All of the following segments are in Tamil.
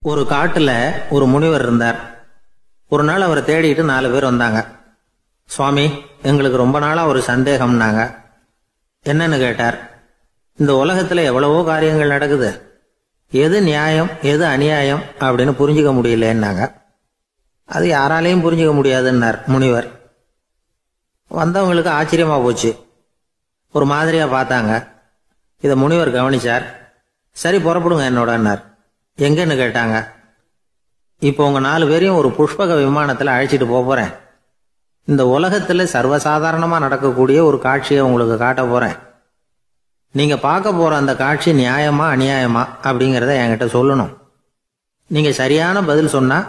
ஒரு காட்டுல ஒரு முனிவர் இருந்தார். ஒரு நாள் அவரை தேடிட்டு 4 பேர் வந்தாங்க. சுவாமி, எங்களுக்கு ரொம்ப நாளா ஒரு சந்தேகம்னாங்க. என்னன்னு கேட்டார். இந்த உலகத்துல எவ்வளவோ காரியங்கள் நடக்குது, எது நியாயம் எது அநியாயம் அப்படின்னு புரிஞ்சுக்க முடியலன்னாங்க. அது யாராலையும் புரிஞ்சுக்க முடியாதுன்னார் முனிவர். வந்தவங்களுக்கு ஆச்சரியமா போச்சு, ஒரு மாதிரியா பார்த்தாங்க. இதை முனிவர் கவனிச்சார். சரி, புறப்படுங்க என்னோடன்னார். எங்கன்னு கேட்டாங்க. இப்போ உங்க 4 பேரையும் ஒரு புஷ்பக விமானத்துல அழைச்சிட்டு போறேன். இந்த உலகத்துல சர்வசாதாரணமா நடக்கக்கூடிய ஒரு காட்சியை உங்களுக்கு காட்ட போறேன். நீங்க பார்க்க போற அந்த காட்சி நியாயமா அநியாயமா அப்படிங்கறத என்கிட்ட சொல்லணும். நீங்க சரியான பதில் சொன்னா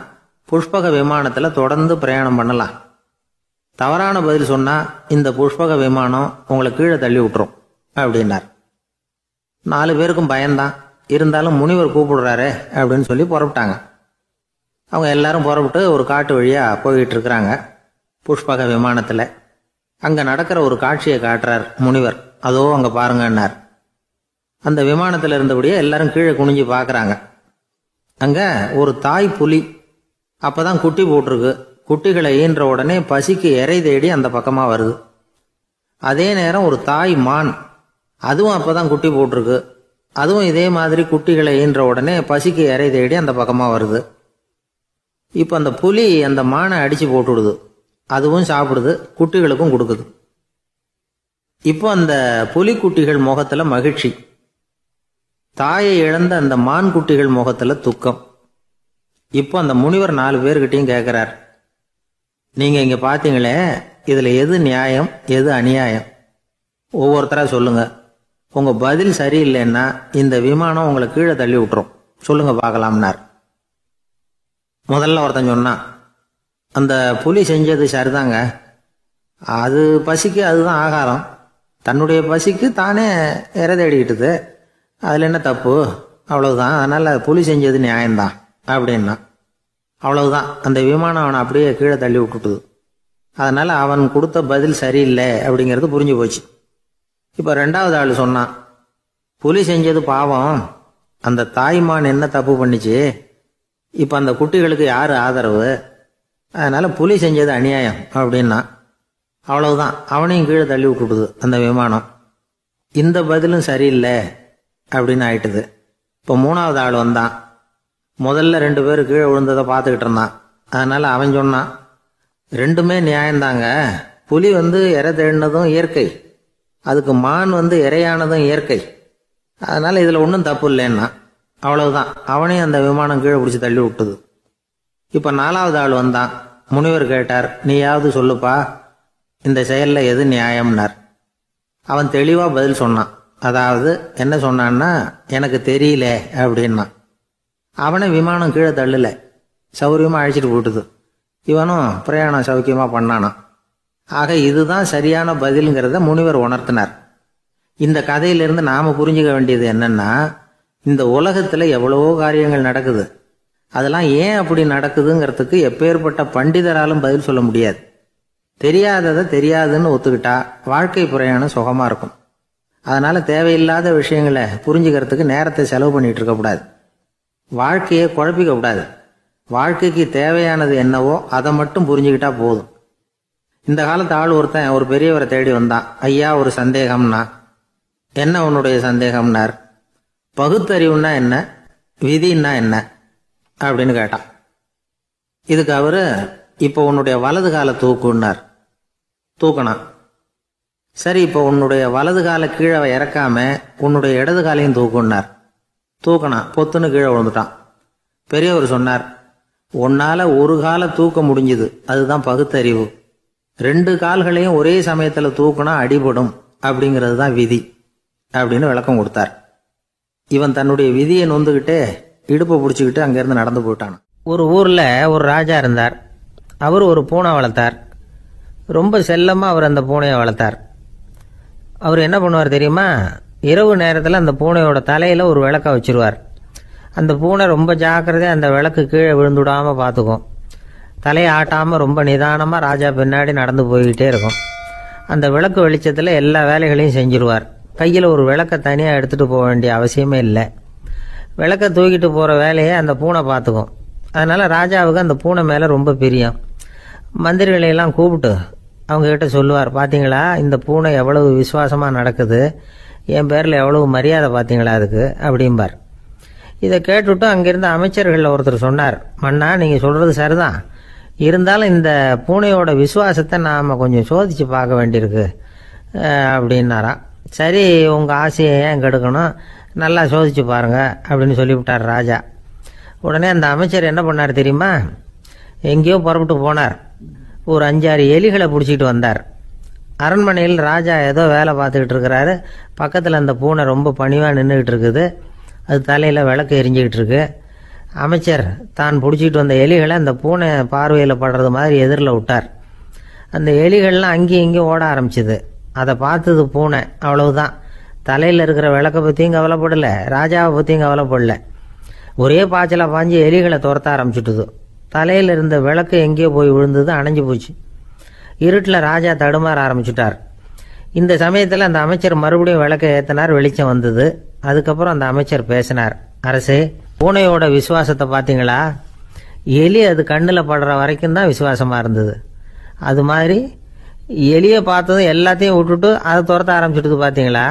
புஷ்பக விமானத்துல தொடர்ந்து பிரயாணம் பண்ணலாம். தவறான பதில் சொன்னா இந்த புஷ்பக விமானம் உங்களை கீழே தள்ளி விட்டுரும் அப்படின்னார். 4 பேருக்கும் பயம்தான். இருந்தாலும் முனிவர் கூப்பிடுறாரு அப்படின்னு சொல்லி புறப்பட்டாங்க. அவங்க எல்லாரும் புறப்பட்டு ஒரு காட்டு வழியா போய்கிட்டு இருக்கிறாங்க புஷ்பக விமானத்துல. அங்க நடக்கிற ஒரு காட்சியை காட்டுறார் முனிவர். அதோ அங்க பாருங்கன்னார். அந்த விமானத்துல இருந்தபடியே எல்லாரும் கீழே குனிஞ்சு பாக்குறாங்க. அங்க ஒரு தாய் புலி அப்பதான் குட்டி போட்டிருக்கு. குட்டிகளை ஈன்ற உடனே பசிக்கு இறை தேடி அந்த பக்கமா வருது. அதே நேரம் ஒரு தாய் மான், அதுவும் அப்பதான் குட்டி போட்டிருக்கு. அதுவும் இதே மாதிரி குட்டிகளை ஈன்ற உடனே பசிக்கு இறை தேடி அந்த பக்கமா வருது. இப்ப அந்த புலி அந்த மானை அடிச்சு போட்டுடுது. அதுவும் சாப்பிடுது, குட்டிகளுக்கும் கொடுக்குது. இப்போ அந்த புலி குட்டிகள் முகத்துல மகிழ்ச்சி, தாயை இழந்த அந்த மான் குட்டிகள் முகத்துல துக்கம். இப்போ அந்த முனிவர் 4 பேர்கிட்டையும் கேட்கிறார், நீங்க இங்க பாத்தீங்களே, இதுல எது நியாயம் எது அநியாயம்? ஒவ்வொருத்தரா சொல்லுங்க. உங்க பதில் சரியில்லைன்னா இந்த விமானம் உங்களை கீழே தள்ளி விட்டுரும். சொல்லுங்க பார்க்கலாம்னார். முதல்ல ஒருத்தன் சொன்னான், அந்த புலி செஞ்சது சரிதாங்க. அது பசிக்கு அதுதான் ஆகாரம். தன்னுடைய பசிக்கு தானே இறை தேடிக்கிட்டுது. அதுல என்ன தப்பு? அவ்வளவுதான். அதனால புலி செஞ்சது நியாயம்தான் அப்படின்னா. அவ்வளவுதான், அந்த விமானம் அவனை அப்படியே கீழே தள்ளி விட்டுட்டுது. அதனால அவன் கொடுத்த பதில் சரியில்லை அப்படிங்கிறது புரிஞ்சு போச்சு. இப்ப 2வது ஆள் சொன்னான், புலி செஞ்சது பாவம், அந்த தாய்மான் என்ன தப்பு பண்ணிச்சு? இப்ப அந்த குட்டிகளுக்கு யாரு ஆதரவு? அதனால புலி செஞ்சது அநியாயம் அப்படின்னா. அவ்வளவுதான், அவனையும் கீழே தள்ளி விட்டுடுது அந்த விமானம். இந்த பதிலும் சரியில்லை அப்படின்னு ஆயிட்டுது. இப்போ 3வது ஆள் வந்தான். முதல்ல 2 பேர் கீழே விழுந்ததை பார்த்துக்கிட்டு இருந்தான். அதனால அவன் சொன்னான், ரெண்டுமே நியாயம்தாங்க. புலி இறை தேடினதும் இயற்கை, அதுக்கு மான் இறையானதும் இயற்கை. அதனால இதுல ஒன்றும் தப்பு இல்லைன்னா. அவ்வளவுதான், அவனையும் அந்த விமானம் கீழே பிடிச்சி தள்ளி விட்டுது. இப்ப 4வது ஆள் வந்தான். முனிவர் கேட்டார், நீயாவது சொல்லுப்பா, இந்த செயல்ல எது நியாயம்னார். அவன் தெளிவா பதில் சொன்னான். அதாவது என்ன சொன்னான்னா, எனக்கு தெரியல அப்படின்னா. அவனை விமானம் கீழே தள்ளல, சௌரியமா அழைச்சிட்டு போட்டுது. இவனும் பிரயாணம் சௌக்கியமா பண்ணானா. ஆக இதுதான் சரியான பதில்ங்கிறத முனிவர் உணர்த்தினார். இந்த கதையிலிருந்து நாம புரிஞ்சுக்க வேண்டியது என்னன்னா, இந்த உலகத்துல எவ்வளவோ காரியங்கள் நடக்குது. அதெல்லாம் ஏன் அப்படி நடக்குதுங்கிறதுக்கு எப்பேற்பட்ட பண்டிதராலும் பதில் சொல்ல முடியாது. தெரியாததை தெரியாதுன்னு ஒத்துக்கிட்டா வாழ்க்கை பிரயாணம் சுகமா இருக்கும். அதனால தேவையில்லாத விஷயங்களை புரிஞ்சுக்கிறதுக்கு நேரத்தை செலவு பண்ணிட்டு இருக்கக்கூடாது. வாழ்க்கையை குழப்பிக்க கூடாது. வாழ்க்கைக்கு தேவையானது என்னவோ அதை மட்டும் புரிஞ்சுக்கிட்டா போதும். இந்த காலத்து ஆள் ஒருத்தன் ஒரு பெரியவரை தேடி வந்தான். ஐயா, ஒரு சந்தேகம்னா. என்ன உன்னுடைய சந்தேகம்னார். பகுத்தறிவுன்னா என்ன, விதின்னா என்ன அப்படின்னு கேட்டான். இதுக்கு அவரு, இப்போ உன்னுடைய வலது காலை தூக்குன்னார். தூக்கினான். சரி, இப்போ உன்னுடைய வலது காலை கீழே இறக்காம உன்னுடைய இடது காலையும் தூக்குன்னார். தூக்கினான். பொத்துன்னு கீழே விழுந்துட்டான். பெரியவர் சொன்னார், உன்னால ஒரு காலை தூக்க முடிஞ்சுது, அதுதான் பகுத்தறிவு. 2 கால்களையும் ஒரே சமயத்துல தூக்குனா அடிபடும், அப்படிங்கிறது தான் விதி அப்படின்னு விளக்கம் கொடுத்தார். இவன் தன்னுடைய விதியை நொந்துகிட்டே இடுப்பை பிடிச்சிக்கிட்டு அங்கிருந்து நடந்து போயிட்டான். ஒரு ஊர்ல ஒரு ராஜா இருந்தார். அவர் ஒரு பூனை வளர்த்தார். ரொம்ப செல்லமா அவர் அந்த பூனையை வளர்த்தார். அவர் என்ன பண்ணுவார் தெரியுமா? இரவு நேரத்தில் அந்த பூனையோட தலையில ஒரு விளக்க வச்சிருவார். அந்த பூனை ரொம்ப ஜாக்கிரதையா அந்த விளக்கு கீழே விழுந்துடாம பார்த்துக்கும். தலையை ஆட்டாம ரொம்ப நிதானமா ராஜா பின்னாடி நடந்து போய்கிட்டே இருக்கும். அந்த விளக்கு வெளிச்சத்துல எல்லா வேலைகளையும் செஞ்சிருவார். கையில் ஒரு விளக்க தனியாக எடுத்துகிட்டு போக வேண்டிய அவசியமே இல்லை. விளக்க தூக்கிட்டு போகிற வேலையை அந்த பூனை பார்த்துக்கும். அதனால் ராஜாவுக்கு அந்த பூனை மேலே ரொம்ப பிரியம். மந்திரிகளையெல்லாம் கூப்பிட்டு அவங்கக்கிட்ட சொல்லுவார், பார்த்தீங்களா இந்த பூனை எவ்வளவு விசுவாசமாக நடக்குது, என் பேரில் எவ்வளவு மரியாதை பார்த்தீங்களா அதுக்கு அப்படிம்பார். இதை கேட்டுவிட்டு அங்கிருந்த அமைச்சர்களில் ஒருத்தர் சொன்னார், மன்னா நீங்கள் சொல்கிறது சரிதான், இருந்தாலும் இந்த பூனையோட விசுவாசத்தை நாம் கொஞ்சம் சோதித்து பார்க்க வேண்டியிருக்கு அப்படின்னாராம். சரி, உங்கள் ஆசையை ஏன் கெடுக்கணும், நல்லா சோதிச்சு பாருங்க அப்படின்னு சொல்லிவிட்டார் ராஜா. உடனே அந்த அமைச்சர் என்ன பண்ணார் தெரியுமா, எங்கேயோ புறப்பட்டு போனார். ஒரு 5-6 எலிகளை பிடிச்சிட்டு வந்தார். அரண்மனையில் ராஜா ஏதோ வேலை பார்த்துக்கிட்டு இருக்கிறாரு. பக்கத்தில் அந்த பூனை ரொம்ப பணிவாக நின்றுக்கிட்டு இருக்குது. அது தலையில் விளக்கு எரிஞ்சிக்கிட்டு இருக்கு. அமைச்சர் தான் பிடிச்சிட்டு வந்த எலிகளை அந்த பூனை பார்வையில் படுறது மாதிரி எதிரில் விட்டார். அந்த எலிகள்லாம் அங்கேயும் இங்கேயும் ஓட ஆரம்பிச்சுது. அதை பார்த்தது பூனை, அவ்வளவுதான். தலையில் இருக்கிற விளக்கை பற்றியும் கவலைப்படலை, ராஜாவை பற்றியும் கவலைப்படல. ஒரே பாய்ச்சலாக பாஞ்சு எலிகளை துரத்த ஆரம்பிச்சுட்டுது. தலையில் இருந்த விளக்கு எங்கேயோ போய் விழுந்தது, அணைஞ்சு போச்சு. இருட்டில் ராஜா தடுமாற ஆரம்பிச்சுட்டார். இந்த சமயத்தில் அந்த அமைச்சர் மறுபடியும் விளக்கை ஏற்றினார். வெளிச்சம் வந்தது. அதுக்கப்புறம் அந்த அமைச்சர் பேசினார், அரசே, பூனையோட விசுவாசத்தை பார்த்தீங்களா, எலி அது கண்ணில் படுற வரைக்கும் தான் விசுவாசமாக இருந்தது. அது மாதிரி எலியை பார்த்ததும் எல்லாத்தையும் விட்டுட்டு அதை துரத்த ஆரம்பிச்சுட்டு பார்த்தீங்களா.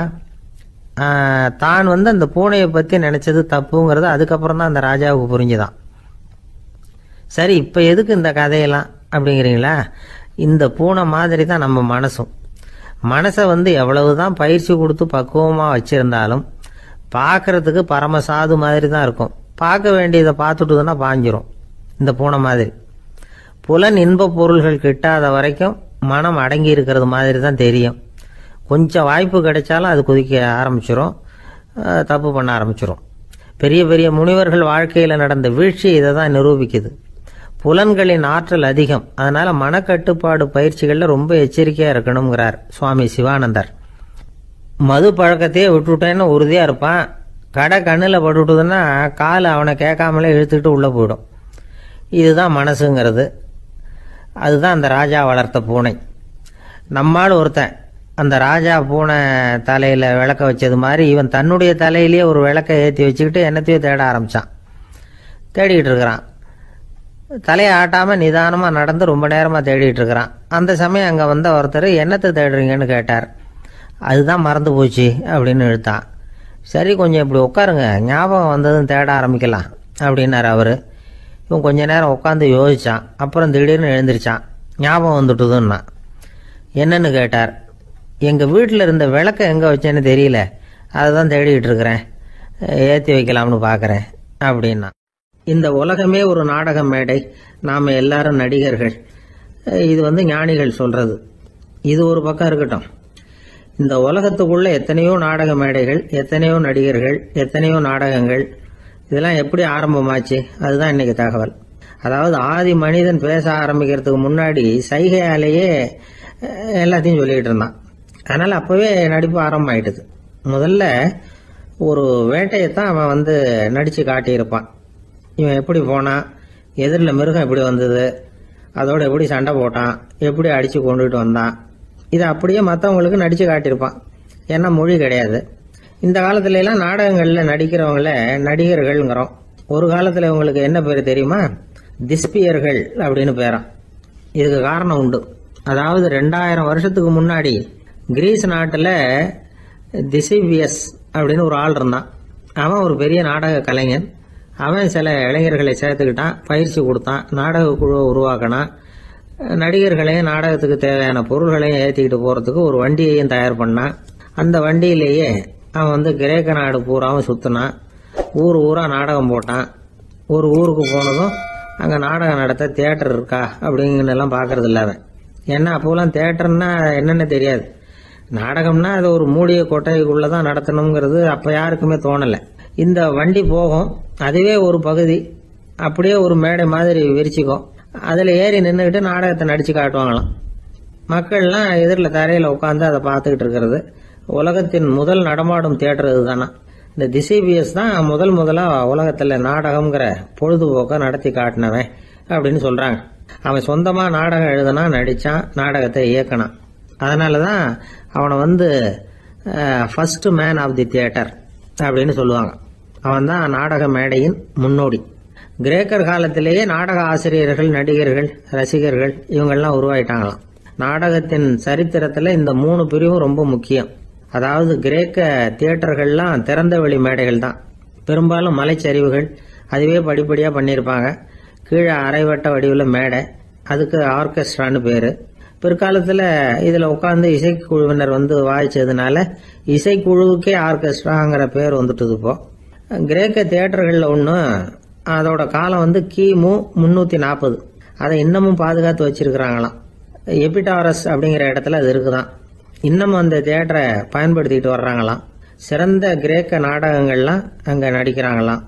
தான் அந்த பூனையை பற்றி நினச்சது தப்புங்கிறது அதுக்கப்புறம் தான் அந்த ராஜாவுக்கு புரிஞ்சுதான். சரி, இப்போ எதுக்கு இந்த கதையெல்லாம் அப்படிங்கிறீங்களா. இந்த பூனை மாதிரி தான் நம்ம மனசும். மனசை எவ்வளவுதான் பயிற்சி கொடுத்து பக்குவமாக வச்சுருந்தாலும் பார்க்கறதுக்கு பரமசாது மாதிரி தான் இருக்கும். பார்க்க வேண்டியதை பார்த்துட்டுதுன்னா பாஞ்சிரும். இந்த பூனை மாதிரி புலன் இன்ப பொருள்கள் கிட்டாத வரைக்கும் மனம் அடங்கி இருக்கிறது மாதிரி தான் தெரியும். கொஞ்சம் வாய்ப்பு கிடைச்சாலும் அது குதிக்க ஆரம்பிச்சிடும், தப்பு பண்ண ஆரம்பிச்சிடும். பெரிய பெரிய முனிவர்கள் வாழ்க்கையில் நடந்த வீழ்ச்சி இதை தான் நிரூபிக்குது. புலன்களின் ஆற்றல் அதிகம், அதனால மனக்கட்டுப்பாடு பயிற்சிகளில் ரொம்ப எச்சரிக்கையாக இருக்கணுங்கிறார் சுவாமி சிவானந்தர். மது பழக்கத்தையே விட்டுவிட்டேன்னு உறுதியாக இருப்பான். கடை கண்ணில் பட்டுவிட்டதுன்னா கால் அவனை கேட்காமலே இழுத்துக்கிட்டு உள்ளே போயிடும். இதுதான் மனசுங்கிறது. அதுதான் அந்த ராஜா வளர்த்த பூனை. நம்மால் ஒருத்தன் அந்த ராஜா பூனை தலையில் விளக்க வச்சது மாதிரி இவன் தன்னுடைய தலையிலேயே ஒரு விளக்கை ஏற்றி வச்சுக்கிட்டு என்னத்தையோ தேட ஆரம்பித்தான். தேடிக்கிட்டு இருக்கிறான். தலையை ஆட்டாமல் நிதானமாக நடந்து ரொம்ப நேரமாக தேடிட்டு இருக்கிறான். அந்த சமயம் அங்கே வந்த ஒருத்தர், என்னத்தை தேடுறீங்கன்னு கேட்டார். அதுதான் மறந்து போச்சு அப்படின்னு இழுத்தான். சரி, கொஞ்சம் இப்படி உட்காருங்க, ஞாபகம் வந்ததும் தேட ஆரம்பிக்கலாம் அப்படின்னார் அவர். இவன் கொஞ்ச நேரம் உட்காந்து யோசித்தான். அப்புறம் திடீர்னு எழுந்திரிச்சான். ஞாபகம் வந்துட்டுதுன்னா. என்னன்னு கேட்டார். எங்கள் வீட்டில் இருந்த விளக்கை எங்கே வச்சேன்னு தெரியல, அதை தான் தேடிக்கிட்டு இருக்கிறேன், ஏற்றி வைக்கலாம்னு பார்க்குறேன் அப்படின்னா. இந்த உலகமே ஒரு நாடக மேடை, நாம் எல்லாரும் நடிகர்கள். இது ஞானிகள் சொல்கிறது. இது ஒரு பக்கம் இருக்கட்டும். இந்த உலகத்துக்குள்ள எத்தனையோ நாடக மேடைகள், எத்தனையோ நடிகர்கள், எத்தனையோ நாடகங்கள், இதெல்லாம் எப்படி ஆரம்பமாச்சு, அதுதான் இன்னைக்கு தகவல். அதாவது ஆதி மனிதன் பேச ஆரம்பிக்கிறதுக்கு முன்னாடி சைகையாலேயே எல்லாத்தையும் சொல்லிக்கிட்டு இருந்தான். அதனால் அப்போவே நடிப்பு ஆரம்பமாயிட்டுது. முதல்ல ஒரு வேட்டையைத்தான் அவன் நடித்து காட்டியிருப்பான். இவன் எப்படி போனான், எதிரில் மிருகம் எப்படி வந்தது, அதோட எப்படி சண்டை போட்டான், எப்படி அடித்து கொண்டுகிட்டு வந்தான், இதை அப்படியே மற்றவங்களுக்கு நடித்து காட்டியிருப்பான். ஏன்னா மொழி கிடையாது. இந்த காலத்துலலாம் நாடகங்களில் நடிக்கிறவங்கள நடிகர்கள்ங்கிறோம். ஒரு காலத்தில் இவங்களுக்கு என்ன பேர் தெரியுமா, திஸ்பியர்கள் அப்படின்னு பேரான். இதுக்கு காரணம் உண்டு. அதாவது 2000 வருஷத்துக்கு முன்னாடி கிரீஸ் நாட்டில் திசிபியஸ் அப்படின்னு ஒரு ஆள் இருந்தான். அவன் ஒரு பெரிய நாடக கலைஞன். அவன் சில இளைஞர்களை சேர்த்துக்கிட்டான், பயிற்சி கொடுத்தான், நாடக குழுவை உருவாக்கினான். நடிகர்களையும் நாடகத்துக்கு தேவையான பொருள்களையும் ஏற்றிக்கிட்டு போகிறதுக்கு ஒரு வண்டியையும் தயார் பண்ணான். அந்த வண்டியிலேயே அவன் கிரேக்க நாடு பூராவும் சுற்றினான். ஊர் ஊராக நாடகம் போட்டான். ஒரு ஊருக்கு போனதும் அங்கே நாடகம் நடத்த தியேட்டர் இருக்கா அப்படிங்கன்னெல்லாம் பார்க்கறது இல்லை அவன். ஏன்னா அப்போலாம் தியேட்டர்னா என்னென்னு தெரியாது. நாடகம்னா அது ஒரு மூடிய கொட்டைக்குள்ளே தான் நடத்தணுங்கிறது அப்போ யாருக்குமே தோணலை. இந்த வண்டி போகும், அதுவே ஒரு பகுதி, அப்படியே ஒரு மேடை மாதிரி விரிச்சிக்கும். அதில் ஏறி நின்றுக்கிட்டு நாடகத்தை நடித்து காட்டுவாங்களாம். மக்கள்லாம் எதிரில் தரையில் உட்காந்து அதை பார்த்துக்கிட்டு இருக்கிறது. உலகத்தின் முதல் நடமாடும் தியேட்டர் இதுதானா. இந்த திசிபியஸ் தான் முதலாக உலகத்தில் நாடகம்ங்கிற பொழுதுபோக்கை நடத்தி காட்டினவன் அப்படின்னு சொல்கிறாங்க. அவன் சொந்தமாக நாடகம் எழுதுனா, நடித்தான், நாடகத்தை இயக்கினான். அதனால தான் அவனை first man of the theatre அப்படின்னு சொல்லுவாங்க. அவன் தான் நாடக மேடையின் முன்னோடி. கிரேக்கர் காலத்திலேயே நாடக ஆசிரியர்கள், நடிகர்கள், ரசிகர்கள் இவங்கெல்லாம் உருவாயிட்டாங்களாம். நாடகத்தின் சரித்திரத்துல இந்த 3 பிரிவும் ரொம்ப முக்கியம். அதாவது கிரேக்க தியேட்டர்கள்லாம் திறந்த வெளி மேடைகள் தான். பெரும்பாலும் மலைச்சரிவுகள், அதுவே படிப்படியா பண்ணியிருப்பாங்க. கீழே அரைவட்ட வடிவில் மேடை, அதுக்கு ஆர்கெஸ்ட்ரான்னு பேரு. பிற்காலத்துல இதுல உட்கார்ந்து இசைக்குழுவினர் வாய்ச்சதுனால இசைக்குழுவுக்கே ஆர்கெஸ்ட்ராங்கிற பேர் வந்துட்டுது. இப்போ கிரேக்க தியேட்டர்கள்ல ஒண்ணு, அதோட காலம் கிமு 340. அதை இன்னமும் பாதுகாத்து வச்சிருக்கிறாங்களாம். எபிடாரஸ் அப்படிங்கிற இடத்துல அது இருக்குதான். இன்னமும் அந்த தியேட்டரை பயன்படுத்திட்டு வர்றாங்களாம். சிறந்த கிரேக்க நாடகங்கள்லாம் அங்க நடிக்கிறாங்களாம்.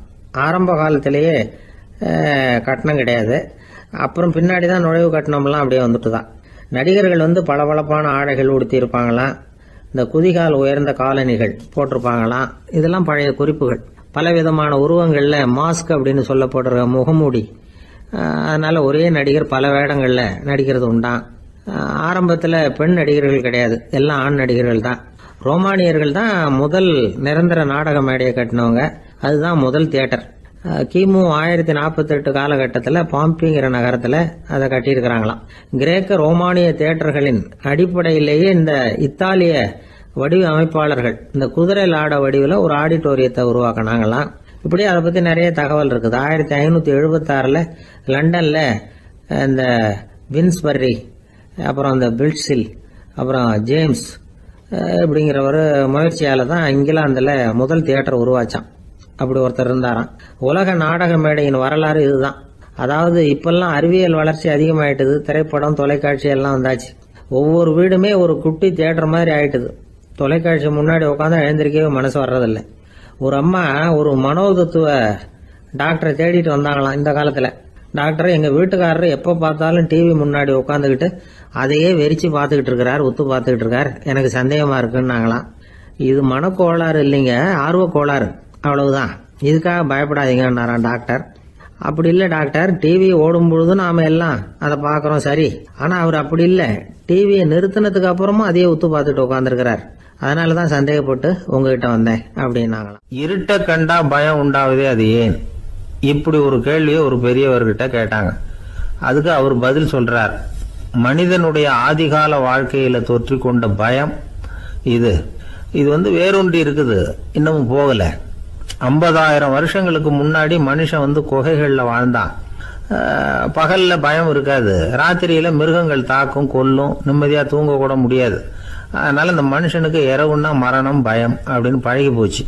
ஆரம்ப காலத்திலேயே கட்டணம் கிடையாது. அப்புறம் பின்னாடிதான் நுழைவு கட்டணம்லாம் அப்படியே வந்துட்டுதான். நடிகர்கள் பளபளப்பான ஆடைகள் உடுத்தி இருப்பாங்களாம். இந்த குதிகால் உயர்ந்த காலணிகள் போட்டிருப்பாங்களாம். இதெல்லாம் பழைய குறிப்புகள். பலவிதமான உருவங்கள்ல மாஸ்க் அப்படின்னு சொல்லப்படுற முகமூடி. அதனால ஒரே நடிகர் பல வேடங்கள்ல நடிக்கிறது உண்டான். ஆரம்பத்துல பெண் நடிகர்கள் கிடையாது, எல்லாம் ஆண் நடிகர்கள் தான். ரோமானியர்கள் தான் முதல் நிரந்தர நாடக மேடையை கட்டினவங்க. அதுதான் முதல் தியேட்டர். கிமு 1048 காலகட்டத்தில் பாம்பிங்கிற நகரத்துல அதை கட்டியிருக்கிறாங்களாம். கிரேக்க ரோமானிய தியேட்டர்களின் அடிப்படையிலேயே இந்த இத்தாலிய வடிவ அமைப்பாளர்கள் இந்த குதிரை லாட வடிவில் ஒரு ஆடிட்டோரியத்தை உருவாக்கினாங்களாம். இப்படி அதை பத்தி நிறைய தகவல் இருக்குது. 1576 லண்டன்ல இந்த வின்ஸ்பர்ரி, அப்புறம் இந்த பில்ட்ஸில், அப்புறம் ஜேம்ஸ் இப்படிங்கிற ஒரு முயற்சியால தான் இங்கிலாந்துல முதல் தியேட்டர் உருவாச்சான். அப்படி ஒருத்தர் இருந்தாராம். உலக நாடக மேடையின் வரலாறு இதுதான். அதாவது இப்பெல்லாம் அறிவியல் வளர்ச்சி அதிகமாயிட்டுது. திரைப்படம், தொலைக்காட்சி எல்லாம் வந்தாச்சு. ஒவ்வொரு வீடுமே ஒரு குட்டி தியேட்டர் மாதிரி ஆயிட்டுது. தொலைக்காட்சி முன்னாடி உட்காந்து எழுந்திருக்கவே மனசு வர்றதில்லை. ஒரு அம்மா ஒரு மனோதத்துவ டாக்டரை தேடிட்டு வந்தாங்களாம் இந்த காலத்துல. டாக்டர், எங்க வீட்டுக்காரர் எப்ப பார்த்தாலும் டிவி முன்னாடி உட்காந்துக்கிட்டு அதையே வெறிச்சு பார்த்துக்கிட்டு இருக்கிறார், உத்து பார்த்துக்கிட்டு இருக்கார், எனக்கு சந்தேகமா இருக்குன்னாங்களாம். இது மனக்கோளாறு இல்லைங்க, ஆர்வ கோளாறு, அவ்வளவுதான், இதுக்காக பயப்படாதீங்கன்னாராம் டாக்டர். அப்படி இல்லை டாக்டர், டிவி ஓடும் பொழுது நாம எல்லாம் அதை பாக்குறோம், சரி, ஆனா அவர் அப்படி இல்லை, டிவியை நிறுத்தினதுக்கு அப்புறமும் அதையே உத்து பார்த்துட்டு உட்காந்துருக்கிறார், அதனாலதான் சந்தேகப்பட்டு உங்ககிட்ட வந்தேன் அப்படின்னாங்களாம். இருட்ட கண்டா பயம் உண்டாவதே அது ஏன்? இப்படி ஒரு கேள்வியை ஒரு பெரியவர்கிட்ட கேட்டாங்க. அதுக்கு அவர் பதில் சொல்றார். மனிதனுடைய ஆதிகால வாழ்க்கையில தொற்றிக்கொண்ட பயம் இது வேரூன்றி இருக்குது, இன்னமும் போகல. 50,000 வருஷங்களுக்கு முன்னாடி மனுஷன் குகைகள்ல வாழ்ந்தான். பகல்ல பயம் இருக்காது, ராத்திரியில மிருகங்கள் தாக்கும், கொல்லும், நிம்மதியா தூங்க கூட முடியாது. அதனால இந்த மனுஷனுக்கு இரவுன்னா மரணம், பயம் அப்படின்னு பழகி போச்சு.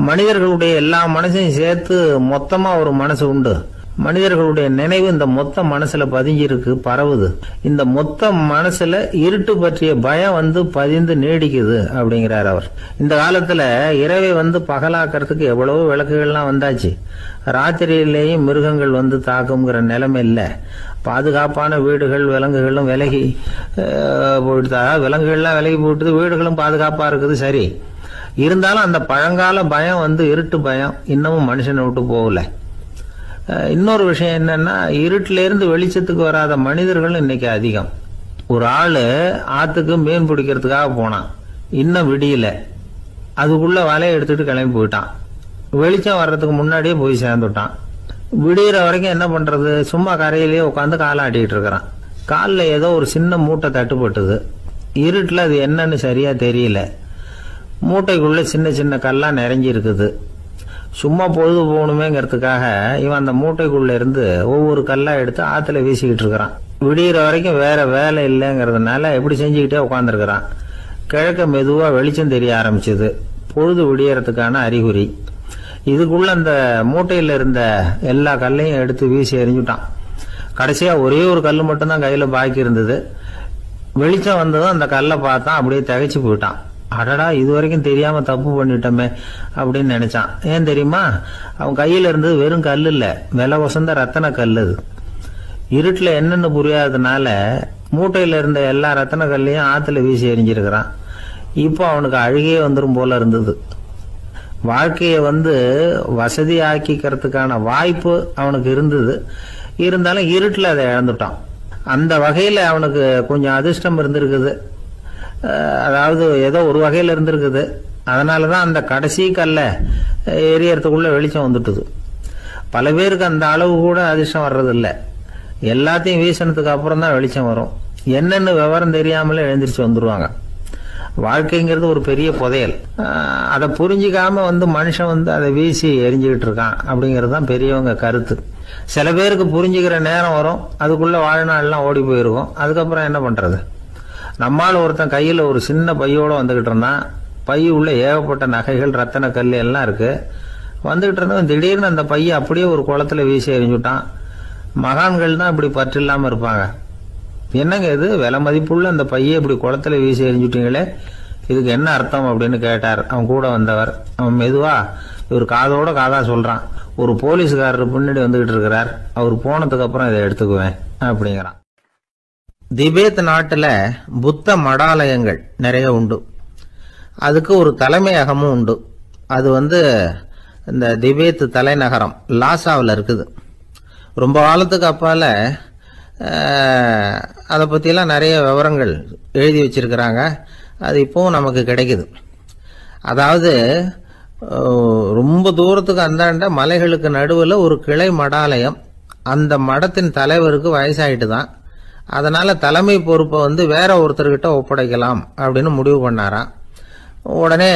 மனிதர்களுடைய எல்லா மனசையும் சேர்த்து மொத்தமா ஒரு மனசு உண்டு. மனிதர்களுடைய நினைவு இந்த மொத்த மனசுல பதிஞ்சிருக்கு, பரவுது. இந்த மொத்த மனசுல இருட்டு பற்றிய பயம் பதிந்து நீடிக்குது அப்படிங்கிறார் அவர். இந்த காலத்துல இரவை பகலாக்கிறதுக்கு எவ்வளவோ விளக்குகள்லாம் வந்தாச்சு. ராத்திரியிலேயும் மிருகங்கள் தாக்குங்கிற நிலைமை இல்ல. பாதுகாப்பான வீடுகள், விலங்குகளும் விலகி போயிட்டு, விலங்குகள்லாம் விலகி போயிட்டு, வீடுகளும் பாதுகாப்பா இருக்குது, சரி. இருந்தாலும் அந்த பழங்கால பயம் இருட்டு பயம் இன்னமும் மனுஷனை விட்டு போகல. இன்னொரு விஷயம் என்னன்னா, இருட்டுல இருந்து வெளிச்சத்துக்கு வராத மனிதர்கள் இன்னைக்கு அதிகம். ஒரு ஆளு ஆத்துக்கு மீன் பிடிக்கிறதுக்காக போனான், இன்னும் விடியல, அதுக்குள்ள வலையை எடுத்துட்டு கிளம்பி போயிட்டான். வெளிச்சம் வர்றதுக்கு முன்னாடியே போய் சேர்ந்துட்டான். விடிகிற வரைக்கும் என்ன பண்றது, சும்மா கரையிலேயே உட்காந்து காலாட்டிட்டு இருக்கிறான். காலில் ஏதோ ஒரு சின்ன மூட்டை தட்டுப்பட்டுது. இருட்டுல அது என்னன்னு சரியா தெரியல. மூட்டைக்குள்ள சின்ன சின்ன கல்லா நிறைஞ்சி இருக்குது. சும்மா பொழுது போகணுமேங்கிறதுக்காக இவன் அந்த மூட்டைக்குள்ள இருந்து ஒவ்வொரு கல்லா எடுத்து ஆத்துல வீசிக்கிட்டு இருக்கிறான். விடிகிற வரைக்கும் வேற வேலை இல்லைங்கிறதுனால எப்படி செஞ்சுக்கிட்டே உட்காந்துருக்கிறான். கிழக்க மெதுவா வெளிச்சம் தெரிய ஆரம்பிச்சது. பொழுது விடியறதுக்கான அறிகுறி. இதுக்குள்ள அந்த மூட்டையில இருந்த எல்லா கல்லையும் எடுத்து வீசி எறிஞ்சுட்டான். கடைசியா ஒரே ஒரு கல்லு மட்டும்தான் கையில பாக்கி இருந்தது. வெளிச்சம் வந்ததும் அந்த கல்லை பார்த்தான், அப்படியே திகைச்சு போயிட்டான். அடடா, இது வரைக்கும் தெரியாம தப்பு பண்ணிட்டோமே அப்படின்னு நினைச்சான். ஏன் தெரியுமா, அவன் கையில இருந்தது வெறும் கல் இல்ல, விலை வசந்த ரத்தன கல். அது இருட்டுல என்னன்னு புரியாததுனால மூட்டையில இருந்த எல்லா ரத்தன கல்லையும் ஆத்துல வீசி எறிஞ்சிருக்கிறான். இப்போ அவனுக்கு அழுகையே வந்துடும் போல இருந்தது. வாழ்க்கையை வசதி ஆக்கிக்கிறதுக்கான வாய்ப்பு அவனுக்கு இருந்தது. இருந்தாலும் இருட்டுல அதை இழந்துட்டான். அந்த வகையில அவனுக்கு கொஞ்சம் அதிர்ஷ்டம் இருந்திருக்குது. அதாவது ஏதோ ஒரு வகையில இருந்திருக்குது. அதனாலதான் அந்த கடைசி கல்ல எரியறதுக்குள்ள வெளிச்சம் வந்துட்டுது. பல பேருக்கு அந்த அளவு கூட அதிர்ஷ்டம் வர்றதில்லை. எல்லாத்தையும் வீசினதுக்கு அப்புறம் தான் வெளிச்சம் வரும். என்னென்னு விவரம் தெரியாமலே எழுந்திரிச்சு வந்துருவாங்க. வாழ்க்கைங்கிறது ஒரு பெரிய புதையல். அதை புரிஞ்சிக்காம மனுஷன் அதை வீசி எரிஞ்சுக்கிட்டு இருக்கான் அப்படிங்கிறது தான் பெரியவங்க கருத்து. சில பேருக்கு புரிஞ்சுக்கிற நேரம் வரும், அதுக்குள்ள வாழ்நாள்லாம் ஓடி போயிருக்கும். அதுக்கப்புறம் என்ன பண்றது? நம்மால் ஒருத்தன் கையில ஒரு சின்ன பையோட வந்துகிட்டு இருந்தான். பை உள்ள ஏகப்பட்ட நகைகள், ரத்தன கல் எல்லாம் இருக்கு. வந்துகிட்டு இருந்தவன் திடீர்னு அந்த பையை அப்படியே ஒரு குளத்துல வீசி எறிஞ்சுட்டான். மகான்கள் தான் இப்படி பற்று இல்லாம இருப்பாங்க. என்னங்க இது, விலை மதிப்புள்ள அந்த பையை இப்படி குளத்துல வீசி எறிஞ்சுட்டீங்களே, இதுக்கு என்ன அர்த்தம் அப்படின்னு கேட்டார் அவன் கூட வந்தவர். அவன் மெதுவா இவர் காதோட காதா சொல்றான், ஒரு போலீஸ்காரர் பின்னாடி வந்துகிட்டு இருக்கிறார், அவர் போனதுக்கு அப்புறம் இதை எடுத்துக்குவேன் அப்படிங்கிறான். திபேத் நாட்டுல புத்த மடாலயங்கள் நிறைய உண்டு. அதுக்கு ஒரு தலைமையகமும் உண்டு. அது இந்த திபேத் தலைநகரம் லாசாவில் இருக்குது. ரொம்ப காலத்துக்கு அப்பால அதை பற்றிலாம் நிறைய விவரங்கள் எழுதி வச்சிருக்கிறாங்க. அது இப்போவும் நமக்கு கிடைக்குது. அதாவது ரொம்ப தூரத்துக்கு அந்தாண்ட மலைகளுக்கு நடுவில் ஒரு கிளை மடாலயம். அந்த மடத்தின் தலைவருக்கு வயசாயிட்டு தான். அதனால தலைமை பொறுப்பை வேற ஒருத்தர்கிட்ட ஒப்படைக்கலாம் அப்படின்னு முடிவு பண்ணாராம். உடனே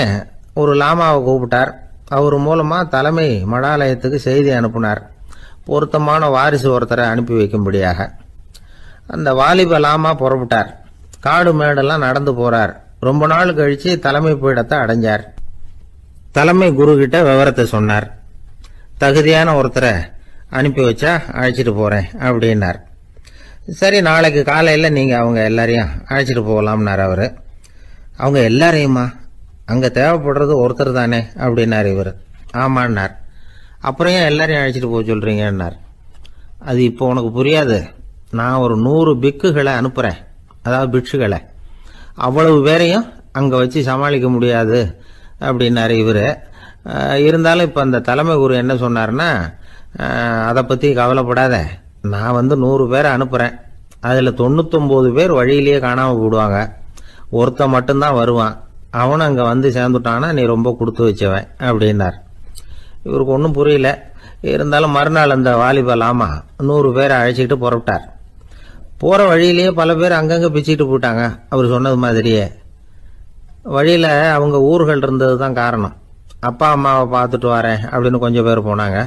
ஒரு லாமாவை கூப்பிட்டார். அவர் மூலமா தலைமை மடாலயத்துக்கு செய்தி அனுப்புனார், பொருத்தமான வாரிசு ஒருத்தரை அனுப்பி வைக்கும்படியாக. அந்த வாலிப லாமா புறப்பட்டார். காடு மேடெல்லாம் நடந்து போறார். ரொம்ப நாள் கழிச்சு தலைமை பீடத்தை அடைஞ்சார். தலைமை குரு கிட்ட விவரத்தை சொன்னார். தகுதியான ஒருத்தரை அனுப்பி வச்சா அழைச்சிட்டு போறேன் அப்படின்னார். சரி, நாளைக்கு காலையில நீங்க அவங்க எல்லாரையும் அழைச்சிட்டு போகலாம்னார் அவரு. அவங்க எல்லாரையுமா? அங்க தேவைப்படுறது ஒருத்தர் தானே அப்படின்னார் இவர். ஆமான்னார். அப்புறம் ஏன் எல்லாரையும் அழைச்சிட்டு போக சொல்றீங்கன்னார். அது இப்போ உனக்கு புரியாது. நான் ஒரு 100 பிக்குகளை அனுப்புறேன், அதாவது பிட்சுகளை. அவ்வளவு பேரையும் அங்க வச்சு சமாளிக்க முடியாது அப்படின்னாரு இவரு. இருந்தாலும் இப்ப அந்த தலைமை குரு என்ன சொன்னார்னா, அதை பத்தி கவலைப்படாத, நான் 100 பேரை அனுப்புறேன். அதுல 99 பேர் வழியிலேயே காணாம போடுவாங்க, ஒருத்தன் மட்டும்தான் வருவான். அவனும் அங்க சேர்ந்துட்டானா நீ ரொம்ப கொடுத்து வச்சவன் அப்படின்னார். இவருக்கு ஒன்றும் புரியல. இருந்தாலும் மறுநாள் அந்த வாலிப லாமா 100 பேரை அழைச்சிக்கிட்டு புறப்பட்டார். போற வழியிலேயே பல பேர் அங்கங்க பிச்சுட்டு போட்டாங்க. அவர் சொன்னது மாதிரியே வழியில அவங்க ஊர்கள் இருந்தது தான் காரணம். அப்பா அம்மாவை பார்த்துட்டு வரேன் அப்படின்னு கொஞ்சம் பேர் போனாங்க.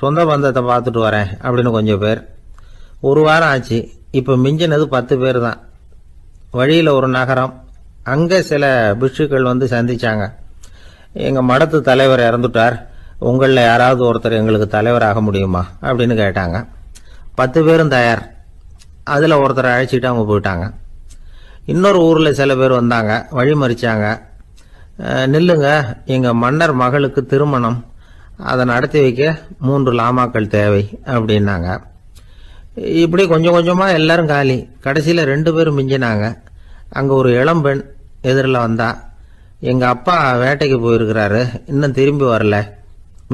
சொந்த பந்தத்தை பார்த்துட்டு வரேன் அப்படின்னு கொஞ்சம் பேர். ஒரு வாரம் ஆச்சு. இப்ப மிஞ்சினது 10 பேர் தான். வழியில ஒரு நகரம். அங்க சில பிட்சுக்கள் சந்திச்சாங்க. எங்க மடத்து தலைவர் இறந்துட்டார், உங்களில் யாராவது ஒருத்தர் எங்களுக்கு தலைவராக முடியுமா அப்படின்னு கேட்டாங்க. 10 பேரும் தயார். அதுல ஒருத்தரை அழைச்சிட்டு அவங்க போயிட்டாங்க. இன்னொரு ஊர்ல சில பேர் வந்தாங்க, வழி மறிச்சாங்க. நில்லுங்க, எங்க மன்னர் மகளுக்கு திருமணம், அதை நடத்தி வைக்க 3 லாமாக்கள் தேவை அப்படின்னாங்க. இப்படி கொஞ்சம் கொஞ்சமா எல்லாரும் காலி. கடைசியில 2 பேரும் மிஞ்சினாங்க. அங்க ஒரு இளம்பெண் எதிரில் வந்தா, எங்க அப்பா வேட்டைக்கு போயிருக்கிறாரு, இன்னும் திரும்பி வரல,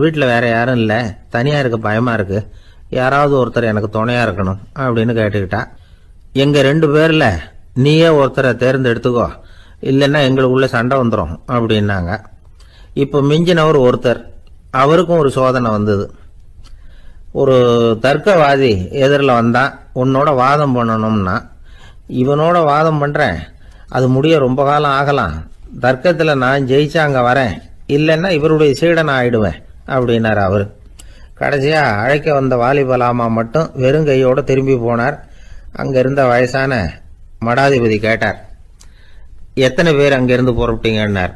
வீட்டில் வேற யாரும் இல்லை, தனியா இருக்க பயமா இருக்கு, யாராவது ஒருத்தர் எனக்கு துணையா இருக்கணும் அப்படின்னு கேட்டுக்கிட்டா. எங்க 2 பேர்ல நீயே ஒருத்தரை தேர்ந்தெடுத்துக்கோ, இல்லைன்னா எங்களுக்குள்ள சண்டை வந்துடும் அப்படின்னாங்க. இப்ப மிஞ்சினவர் ஒருத்தர். அவருக்கும் ஒரு சோதனை வந்தது. ஒரு தர்க்கவாதி எதிரில் வந்தா, உன்னோட வாதம் பண்ணணும்னா. இவனோட வாதம் பண்றேன், அது முடிய ரொம்ப காலம் ஆகலாம், தர்க்கத்துல நான் ஜெயிச்சா அங்க வரேன், இல்லைன்னா இவருடைய சீடனை ஆயிடுவேன் அப்படின்னாரு அவரு. கடைசியா அழைக்க வந்த வாலிபலாமா மட்டும் வெறும் கையோட திரும்பி போனார். அங்க இருந்த வயசான மடாதிபதி கேட்டார், எத்தனை பேர் அங்கிருந்து புறப்பட்டீங்கன்னார்.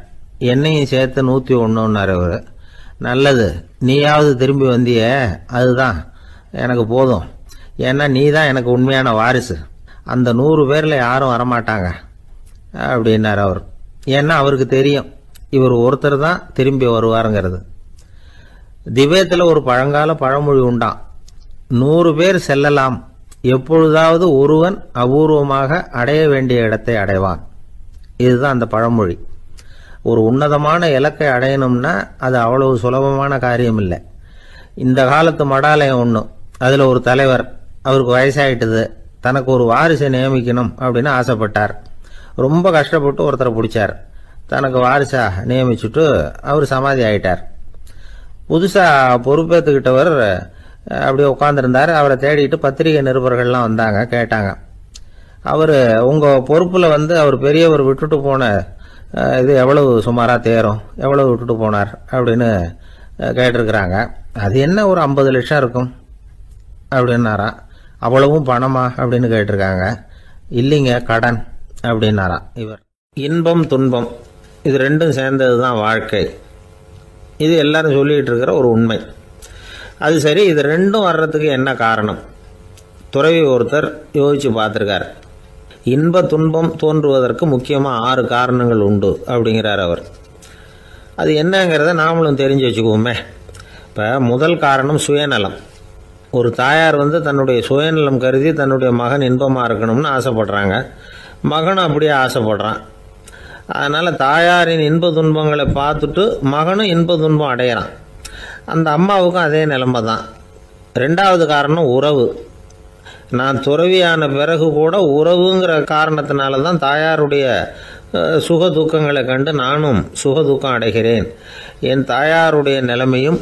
என்னையும் சேர்த்து 101ன்னாரு அவரு. நல்லது, நீயாவது திரும்பி வந்திய, அதுதான் எனக்கு போதும். ஏன்னா நீ தான் எனக்கு உண்மையான வாரிசு. அந்த 100 பேர்ல யாரும் வரமாட்டாங்க அப்படின்னார் அவர். ஏன்னா அவருக்கு தெரியும் இவர் ஒருத்தர் தான் திரும்பி வருவாருங்கிறது. திபேத்தில் ஒரு பழங்கால பழமொழி உண்டாம், 100 பேர் செல்லலாம், எப்பொழுதாவது ஒருவன் அபூர்வமாக அடைய வேண்டிய இடத்தை அடைவான். இதுதான் அந்த பழமொழி. ஒரு உன்னதமான இலக்கை அடையணும்னா அது அவ்வளவு சுலபமான காரியம் இல்லை. இந்த காலத்து மடாலயம் ஒன்று, அதுல ஒரு தலைவர், அவருக்கு வயசாயிட்டது, தனக்கு ஒரு வாரிசை நியமிக்கணும் அப்படின்னு ஆசைப்பட்டார். ரொம்ப கஷ்டப்பட்டு ஒருத்தரை பிடிச்சார். தனக்கு வாரிசா நியமிச்சுட்டு அவர் சமாதி ஆயிட்டார். புதுசாக பொறுப்பேற்றுக்கிட்டவர் அப்படியே உட்காந்துருந்தார். அவரை தேடிட்டு பத்திரிகை நிருபர்கள்லாம் வந்தாங்க, கேட்டாங்க. அவர் உங்கள் பொறுப்பில் அவர் பெரியவர் விட்டுட்டு போன இது எவ்வளவு சுமாராக தேரும், எவ்வளவு விட்டுட்டு போனார் அப்படின்னு கேட்டிருக்கிறாங்க. அது என்ன ஒரு 50 லட்சம் இருக்கும் அப்படின்னாராம். அவ்வளவும் பணமா அப்படின்னு கேட்டிருக்காங்க. இல்லைங்க, கடன் அப்படின்னாராம் இவர். இன்பம் துன்பம் இது ரெண்டும் சேர்ந்தது தான் வாழ்க்கை. இது எல்லாரும் சொல்லிகிட்டு இருக்கிற ஒரு உண்மை. அது சரி, இது ரெண்டும் வர்றதுக்கு என்ன காரணம்? துறவி ஒருத்தர் யோசிச்சு பார்த்துருக்கார். இன்ப துன்பம் தோன்றுவதற்கு முக்கியமாக 6 காரணங்கள் உண்டு அப்படிங்கிறார் அவர். அது என்னங்கிறத நாமளும் தெரிஞ்சு வச்சுக்குவோமே. இப்போ முதல் காரணம் சுயநலம். ஒரு தாயார் தன்னுடைய சுயநலம் கருதி தன்னுடைய மகன் இன்பமாக இருக்கணும்னு ஆசைப்படுறாங்க. மகனும் அப்படியே ஆசைப்படுறான். அதனால் தாயாரின் இன்ப துன்பங்களை பார்த்துட்டு மகனும் இன்ப துன்பம் அடையிறான். அந்த அம்மாவுக்கும் அதே நிலைமை தான். ரெண்டாவது காரணம் உறவு. நான் துறவியான பிறகு கூட உறவுங்கிற காரணத்தினால தான் தாயாருடைய சுக துக்கங்களை கண்டு நானும் சுக துக்கம் அடைகிறேன். என் தாயாருடைய நிலைமையும்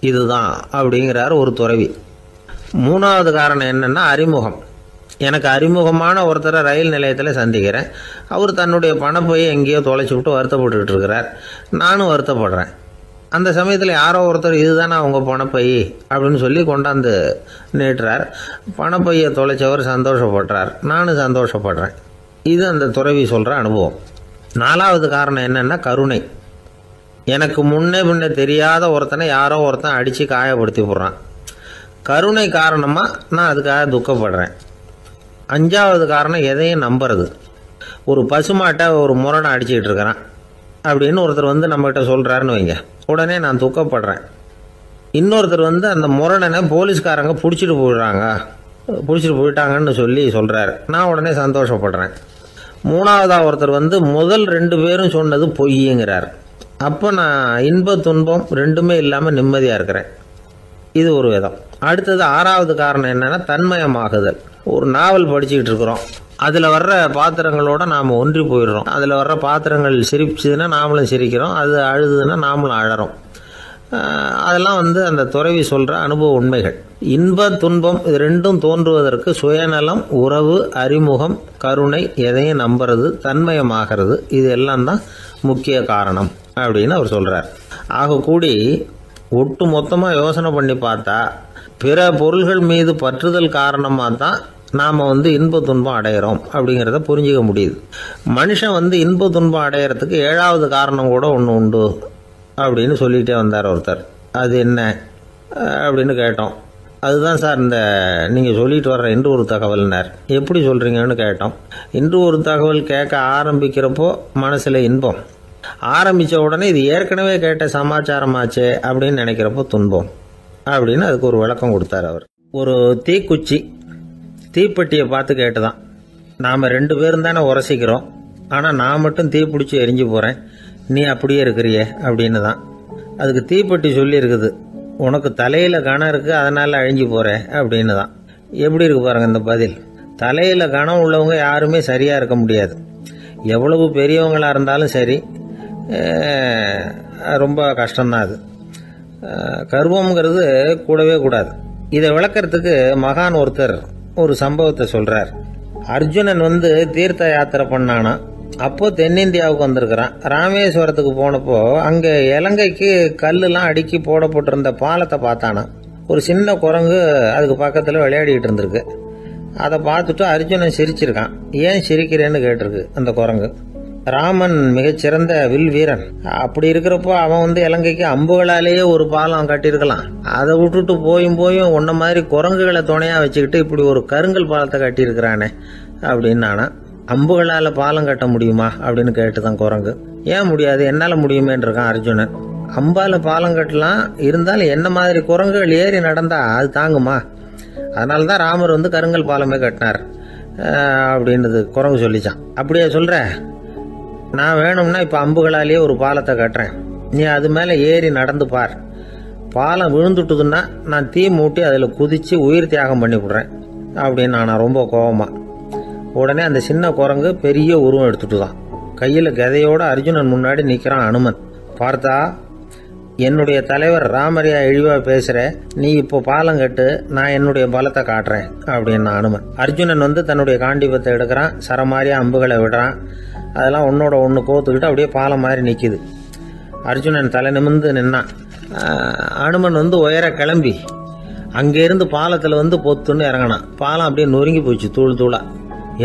இதுதான் அப்படிங்கிறார் ஒரு துறவி. மூணாவது காரணம் என்னென்னா அறிமுகம். எனக்கு அறிமுகமான ஒருத்தரை ரயில் நிலையத்தில் சந்திக்கிறேன். அவர் தன்னுடைய பணப்பையை எங்கேயோ தொலைச்சி விட்டு வருத்தப்பட்டுக்கிட்டு இருக்கிறார். நானும் வருத்தப்படுறேன். அந்த சமயத்தில் யாரோ ஒருத்தர் இதுதானே அவங்க பணப்பை அப்படின்னு சொல்லி கொண்டாந்து நீட்டுறார். பணப்பையை தொலைச்சவர் சந்தோஷப்படுறார், நானும் சந்தோஷப்படுறேன். இது அந்த துறவி சொல்கிற அனுபவம். நாலாவது காரணம் என்னென்னா கருணை. எனக்கு முன்னே தெரியாத ஒருத்தனை யாரோ ஒருத்தன் அடித்து காயப்படுத்தி போடுறான். கருணை காரணமாக நான் அதுக்காக துக்கப்படுறேன். அஞ்சாவது காரணம் எதையும் நம்புறது. ஒரு பசுமாட்டை ஒரு முரணை அடிச்சுக்கிட்டு இருக்கிறான் அப்படின்னு ஒருத்தர் நம்மகிட்ட சொல்கிறாருன்னு வைங்க, உடனே நான் துக்கப்படுறேன். இன்னொருத்தர் அந்த முரணனை போலீஸ்காரங்க பிடிச்சிட்டு போயிட்டாங்கன்னு சொல்கிறாரு, நான் உடனே சந்தோஷப்படுறேன். மூணாவதாக ஒருத்தர் முதல் 2 பேரும் சொன்னது பொய்யுங்கிறார். அப்போ நான் இன்ப துன்பம் ரெண்டுமே இல்லாமல் நிம்மதியாக இருக்கிறேன். இது ஒரு விதம். அடுத்தது 6வது காரணம் என்னென்னா தன்மயமாகுதல். ஒரு நாவல் படிச்சுக்கிட்டு இருக்கிறோம், அதில் வர்ற பாத்திரங்களோட நாம் ஒன்றி போயிடுறோம். அதில் வர்ற பாத்திரங்கள் சிரிச்சுதுன்னா நாமளும் சிரிக்கிறோம், அது அழுதுன்னா நாமளும் அழறோம். அதெல்லாம் அந்த துறவி சொல்கிற அனுபவ உண்மைகள். இன்ப துன்பம் இது ரெண்டும் தோன்றுவதற்கு சுயநலம், உறவு, அறிமுகம், கருணை, எதையும் நம்புறது, தன்மயமாகிறது, இது எல்லாம் தான் முக்கிய காரணம் அப்படின்னு அவர் சொல்கிறார். ஆகக்கூடி ஒட்டு மொத்தமாக யோசனை பண்ணி பார்த்தா பிற பொருள்கள் மீது பற்றுதல் காரணமாக தான் நாம் இன்ப துன்பம் அடையிறோம் அப்படிங்கிறத புரிஞ்சிக்க முடியுது. மனுஷன் இன்ப துன்பம் அடையிறதுக்கு 7வது காரணம் கூட ஒன்று உண்டு அப்படின்னு சொல்லிகிட்டே வந்தார் ஒருத்தர். அது என்ன அப்படின்னு கேட்டோம். அதுதான் சார் இந்த நீங்கள் சொல்லிட்டு வர்ற இன்று ஒரு தகவல்னார். எப்படி சொல்கிறீங்கன்னு கேட்டோம். இன்று ஒரு தகவல் கேட்க ஆரம்பிக்கிறப்போ மனசில் இன்பம், ஆரம்பித்த உடனே இது ஏற்கனவே கேட்ட சமாச்சாரமாச்சே அப்படின்னு நினைக்கிறப்போ துன்பம் அப்படின்னு அதுக்கு ஒரு விளக்கம் கொடுத்தார் அவர். ஒரு தீக்குச்சி தீப்பெட்டியை பார்த்து கேட்டுதான், நாம் 2 பேரும் தானே உரசிக்கிறோம், ஆனால் நான் மட்டும் தீப்பிடிச்சி எரிஞ்சு போகிறேன், நீ அப்படியே இருக்கிறியே அப்படின்னு தான். அதுக்கு தீப்பெட்டி சொல்லியிருக்குது, உனக்கு தலையில் கணம் இருக்குது அதனால் அழிஞ்சு போகிறேன் அப்படின்னு தான். எப்படி இருக்கு பாருங்கள் இந்த பதில். தலையில் கணம் உள்ளவங்க யாருமே சரியாக இருக்க முடியாது. எவ்வளவு பெரியவங்களாக இருந்தாலும் சரி, ரொம்ப கஷ்டம்தான் அது. கர்வம்ங்கிறது கூடவே கூடாது. இதை விளக்கறதுக்கு மகான் ஒருத்தர் ஒரு சம்பவத்தை சொல்கிறார். அர்ஜுனன் தீர்த்த யாத்திரை பண்ணானா. அப்போ தென்னிந்தியாவுக்கு வந்திருக்கிறான். ராமேஸ்வரத்துக்கு போனப்போ அங்கே இலங்கைக்கு கல்லுலாம் அடுக்கி போடப்பட்டிருந்த பாலத்தை பார்த்தானா. ஒரு சின்ன குரங்கு அதுக்கு பக்கத்தில் விளையாடிக்கிட்டு இருந்திருக்கு. அதை பார்த்துட்டு அர்ஜுனன் சிரிச்சிருக்கான். ஏன் சிரிக்கிறேன்னு கேட்டிருக்கு அந்த குரங்கு. ராமன் மிகச்சிறந்த வில் வீரன். அப்படி இருக்கிறப்போ அவன் இலங்கைக்கு அம்புகளாலேயே ஒரு பாலம் கட்டியிருக்கலாம். அதை விட்டுட்டு போயும் உன்ன மாதிரி குரங்குகளை துணையாக வச்சுக்கிட்டு இப்படி ஒரு கருங்கல் பாலத்தை கட்டியிருக்கிறானே அப்படின்னு நானா. அம்புகளால் பாலம் கட்ட முடியுமா அப்படின்னு கேட்டுதான் குரங்கு. ஏன் முடியாது, என்னால் முடியுமேன்னு இருக்கான் அர்ஜுனன். அம்பால் பாலம் கட்டலாம், இருந்தாலும் என்ன மாதிரி குரங்குகள் ஏறி நடந்தா அது தாங்குமா? அதனால தான் ராமர் கருங்கல் பாலமே கட்டினார் அப்படின்றது குரங்கு சொல்லிச்சான். அப்படியே சொல்கிற, நான் வேணும்னா இப்போ அம்புகளாலேயே ஒரு பாலத்தை கட்டுறேன், நீ அது மேலே ஏறி நடந்து பார். பாலம் விழுந்துட்டுதுன்னா நான் தீ மூட்டி அதில் குதித்து உயிர் தியாகம் பண்ணி விடுறேன் அப்படின்னு நான் ரொம்ப கோபமாக. உடனே அந்த சின்ன குரங்கு பெரிய உருவம் எடுத்துட்டு தான் கையில் கதையோட அர்ஜுனன் முன்னாடி நிற்கிறான் அனுமன். பார்த்தா, என்னுடைய தலைவர் ராமரையா இழிவா பேசுற, நீ இப்போ பாலம் கட்டு, நான் என்னுடைய பலத்தை காட்டுறேன் அப்படின்னா அனுமன். அர்ஜுனன் தன்னுடைய காண்டிபத்தை எடுக்கிறான், சரமாரியா அம்புகளை விடுறான். அதெல்லாம் ஒன்னோட ஒன்று கோத்துக்கிட்டு அப்படியே பாலம் மாதிரி நிற்கிது. அர்ஜுனன் தலை நிமிர்ந்து நின்னான். அனுமன் உயர கிளம்பி அங்கேருந்து பாலத்தில் பொத்துன்னு இறங்கினான். பாலம் அப்படியே நொறுங்கி போச்சு தூள் தூளா.